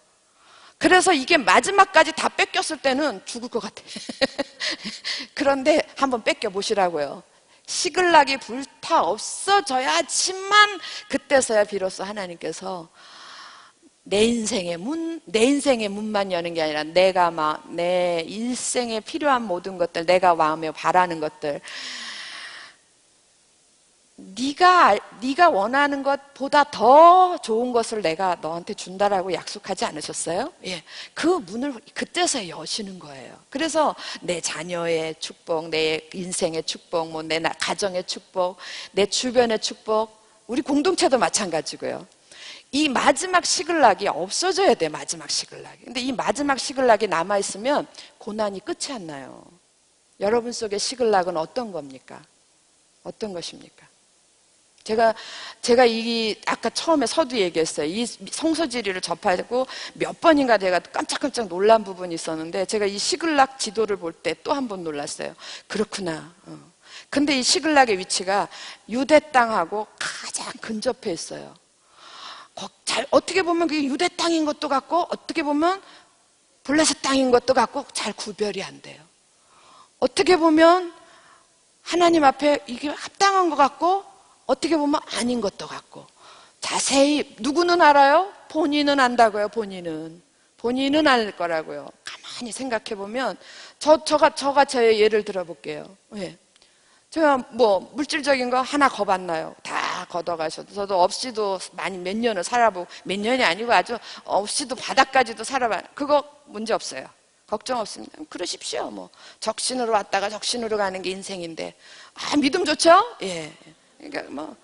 그래서 이게 마지막까지 다 뺏겼을 때는 죽을 것 같아. 그런데 한번 뺏겨 보시라고요. 시글락이 불타 없어져야지만 그때서야 비로소 하나님께서 내 인생의 문, 내 인생의 문만 여는 게 아니라 내가 막 내 일생에 필요한 모든 것들, 내가 마음에 바라는 것들, 네가 원하는 것보다 더 좋은 것을 내가 너한테 준다라고 약속하지 않으셨어요? 예, 그 문을 그때서 여시는 거예요. 그래서 내 자녀의 축복, 내 인생의 축복, 뭐 내 가정의 축복, 내 주변의 축복, 우리 공동체도 마찬가지고요. 이 마지막 시글락이 없어져야 돼, 마지막 시글락이. 근데 이 마지막 시글락이 남아있으면 고난이 끝이 안 나요. 여러분 속의 시글락은 어떤 겁니까? 어떤 것입니까? 제가 이 아까 처음에 서두 얘기했어요. 이 성서지리를 접하고 몇 번인가 제가 깜짝깜짝 놀란 부분이 있었는데, 제가 이 시글락 지도를 볼 때 또 한 번 놀랐어요. 그렇구나. 근데 이 시글락의 위치가 유대 땅하고 가장 근접해 있어요. 어떻게 보면 그게 유대 땅인 것도 같고, 어떻게 보면 블레셋 땅인 것도 같고, 잘 구별이 안 돼요. 어떻게 보면 하나님 앞에 이게 합당한 것 같고, 어떻게 보면 아닌 것도 같고. 자세히 누구는 알아요? 본인은 안다고요. 본인은 알 거라고요. 가만히 생각해 보면 저가 제 예를 들어볼게요. 예. 제가 뭐 물질적인 거 하나 겁안나요. 다 걷어가셔도. 저도 없이도 몇 년을 살아보고, 몇 년이 아니고 아주 없이도 바닥까지도 살아봐. 그거 문제 없어요. 걱정 없습니다. 그러십시오. 뭐 적신으로 왔다가 적신으로 가는 게 인생인데. 믿음 좋죠? 예. 그러니까 뭐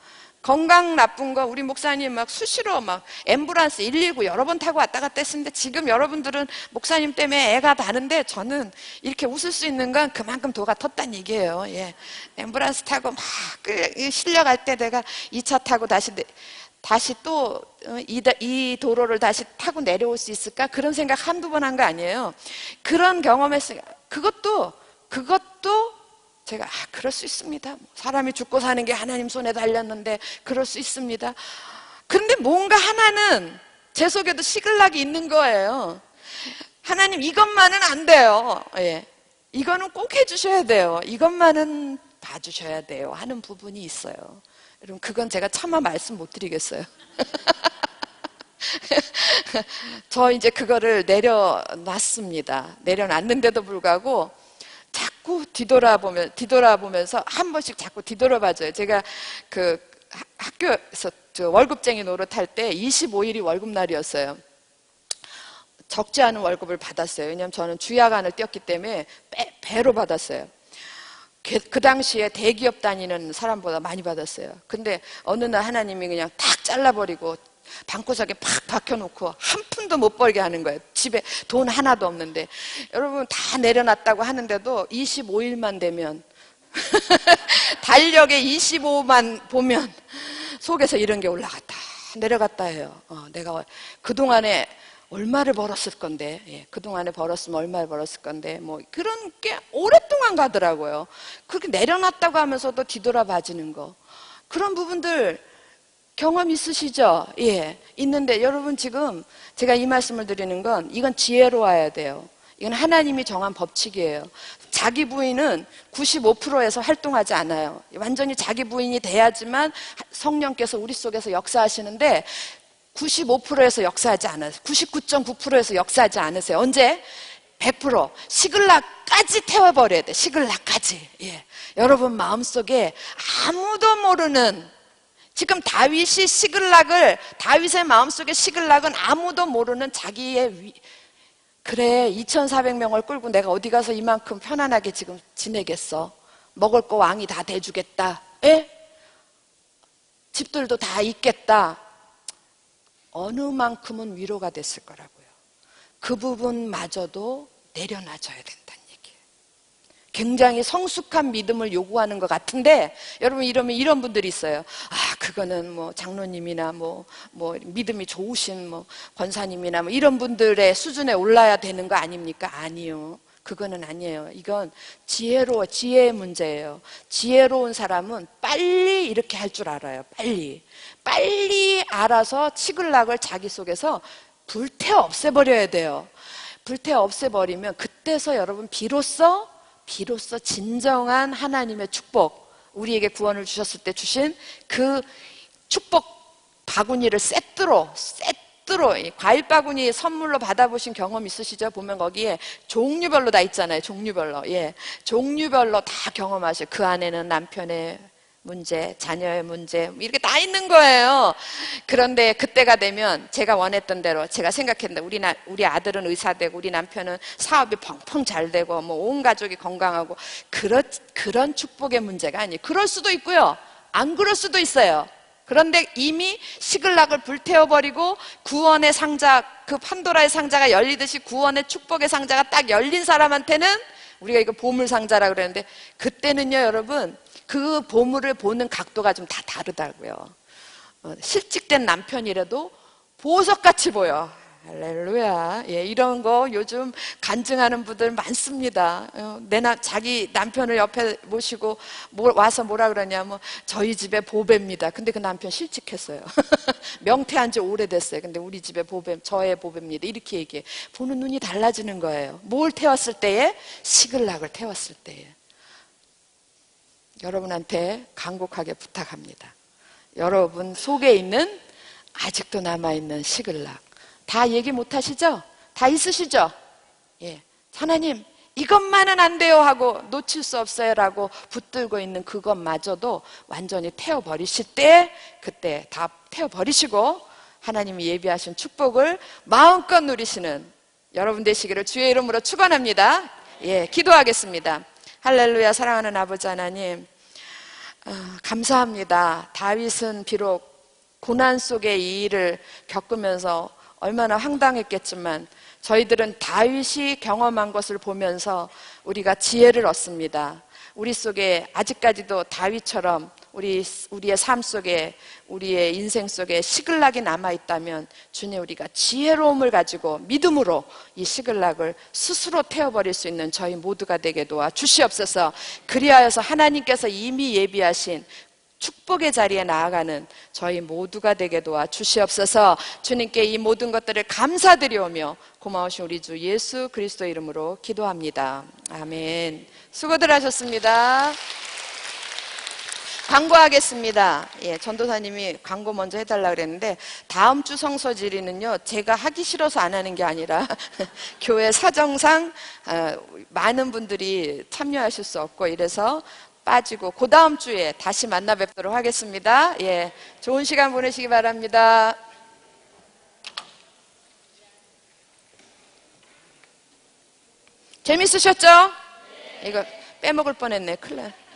건강 나쁜 거, 우리 목사님 막 수시로 막 앰뷸런스 119 여러 번 타고 왔다 갔다 했는데, 지금 여러분들은 목사님 때문에 애가 다른데, 저는 이렇게 웃을 수 있는 건 그만큼 도가 텄다는 얘기예요. 예. 앰뷸런스 타고 막 실려갈 때 내가 2차 타고 다시 또 이 도로를 다시 타고 내려올 수 있을까? 그런 생각 한두 번 한 거 아니에요. 그런 경험했으니까 그것도 제가 그럴 수 있습니다. 사람이 죽고 사는 게 하나님 손에 달렸는데 그럴 수 있습니다. 그런데 뭔가 하나는 제 속에도 시글락이 있는 거예요. 하나님, 이것만은 안 돼요. 예. 이거는 꼭 해주셔야 돼요. 이것만은 봐주셔야 돼요 하는 부분이 있어요. 여러분, 그건 제가 차마 말씀 못 드리겠어요. 저 이제 그거를 내려놨습니다. 내려놨는데도 불구하고 자꾸 뒤돌아보면서 한 번씩 자꾸 뒤돌아봐줘요. 제가 그 학교에서 월급쟁이 노릇할 때 25일이 월급날이었어요. 적지 않은 월급을 받았어요. 왜냐하면 저는 주야간을 뛰었기 때문에 배로 받았어요. 그 당시에 대기업 다니는 사람보다 많이 받았어요. 근데 어느 날 하나님이 그냥 탁 잘라버리고 방구석에 팍 박혀놓고 한 푼도 못 벌게 하는 거예요. 집에 돈 하나도 없는데. 여러분, 다 내려놨다고 하는데도 25일만 되면 달력에 25만 보면 속에서 이런 게 올라갔다 내려갔다 해요. 내가 그동안에 얼마를 벌었을 건데, 예, 그동안에 벌었으면 얼마를 벌었을 건데, 뭐 그런 게 오랫동안 가더라고요. 그렇게 내려놨다고 하면서도 뒤돌아봐지는 거, 그런 부분들 경험 있으시죠? 예, 있는데 여러분, 지금 제가 이 말씀을 드리는 건, 이건 지혜로 와야 돼요. 이건 하나님이 정한 법칙이에요. 자기 부인은 95%에서 활동하지 않아요. 완전히 자기 부인이 돼야지만 성령께서 우리 속에서 역사하시는데 95%에서 역사하지 않아요. 99.9%에서 역사하지 않으세요. 언제? 100%. 시글락까지 태워버려야 돼. 시글락까지. 예. 여러분 마음속에 아무도 모르는, 지금 다윗의 마음속에 시글락은 아무도 모르는 자기의 그래, 2,400명을 끌고 내가 어디 가서 이만큼 편안하게 지금 지내겠어. 먹을 거 왕이 다 대주겠다. 예? 집들도 다 있겠다. 어느 만큼은 위로가 됐을 거라고요. 그 부분마저도 내려놔줘야 된다는 얘기예요. 굉장히 성숙한 믿음을 요구하는 것 같은데, 여러분, 이런 분들이 있어요. 그거는 뭐 장로님이나 뭐 믿음이 좋으신 뭐 권사님이나 뭐 이런 분들의 수준에 올라야 되는 거 아닙니까? 아니요. 그거는 아니에요. 이건 지혜의 문제예요. 지혜로운 사람은 빨리 이렇게 할 줄 알아요. 빨리 알아서 시글락을 자기 속에서 불태워 없애버려야 돼요. 불태워 없애버리면 그때서 여러분 비로소 진정한 하나님의 축복, 우리에게 구원을 주셨을 때 주신 그 축복 바구니를 세트로 뚜뚜로 이 과일 바구니 선물로 받아보신 경험 있으시죠? 보면 거기에 종류별로 다 있잖아요. 종류별로. 예. 종류별로 다 경험하셔요. 그 안에는 남편의 문제, 자녀의 문제, 이렇게 다 있는 거예요. 그런데 그때가 되면 제가 원했던 대로 제가 생각했는데 우리 아들은 의사 되고 우리 남편은 사업이 펑펑 잘 되고 뭐 온 가족이 건강하고 그런 축복의 문제가 아니에요. 그럴 수도 있고요. 안 그럴 수도 있어요. 그런데 이미 시글락을 불태워버리고 구원의 상자, 그 판도라의 상자가 열리듯이 구원의 축복의 상자가 딱 열린 사람한테는 우리가 이거 보물상자라고 그러는데 그때는요 여러분 그 보물을 보는 각도가 좀 다 다르다고요. 실직된 남편이라도 보석같이 보여. 할렐루야. 예, 이런 거 요즘 간증하는 분들 많습니다. 자기 남편을 옆에 모시고 와서 뭐라 그러냐, 저희 집에 보배입니다. 근데 그 남편 실직했어요. 명태한 지 오래됐어요. 근데 우리 집에 저의 보배입니다. 이렇게 얘기해. 보는 눈이 달라지는 거예요. 뭘 태웠을 때에? 시글락을 태웠을 때에. 여러분한테 간곡하게 부탁합니다. 여러분 속에 있는 아직도 남아있는 시글락 다 얘기 못하시죠? 다 있으시죠? 예, 하나님 이것만은 안 돼요 하고 놓칠 수 없어요 라고 붙들고 있는 그것마저도 완전히 태워버리실 때 그때 다 태워버리시고 하나님이 예비하신 축복을 마음껏 누리시는 여러분 되시기를 주의 이름으로 축원합니다. 예, 기도하겠습니다. 할렐루야. 사랑하는 아버지 하나님, 감사합니다. 다윗은 비록 고난 속에 이 일을 겪으면서 얼마나 황당했겠지만 저희들은 다윗이 경험한 것을 보면서 우리가 지혜를 얻습니다. 우리 속에 아직까지도 다윗처럼 우리의 삶 속에 우리의 인생 속에 시글락이 남아있다면 주님 우리가 지혜로움을 가지고 믿음으로 이 시글락을 스스로 태워버릴 수 있는 저희 모두가 되게 도와 주시옵소서. 그리하여서 하나님께서 이미 예비하신 축복의 자리에 나아가는 저희 모두가 되게 도와 주시옵소서. 주님께 이 모든 것들을 감사드리오며 고마우신 우리 주 예수 그리스도 이름으로 기도합니다. 아멘. 수고들 하셨습니다. 광고하겠습니다. 예, 전도사님이 광고 먼저 해달라 그랬는데 다음 주 성서지리는요 제가 하기 싫어서 안 하는 게 아니라 교회 사정상 많은 분들이 참여하실 수 없고 이래서 빠지고 그 다음 주에 다시 만나 뵙도록 하겠습니다. 예, 좋은 시간 보내시기 바랍니다. 재밌으셨죠? 이거 빼먹을 뻔했네. 큰일 나.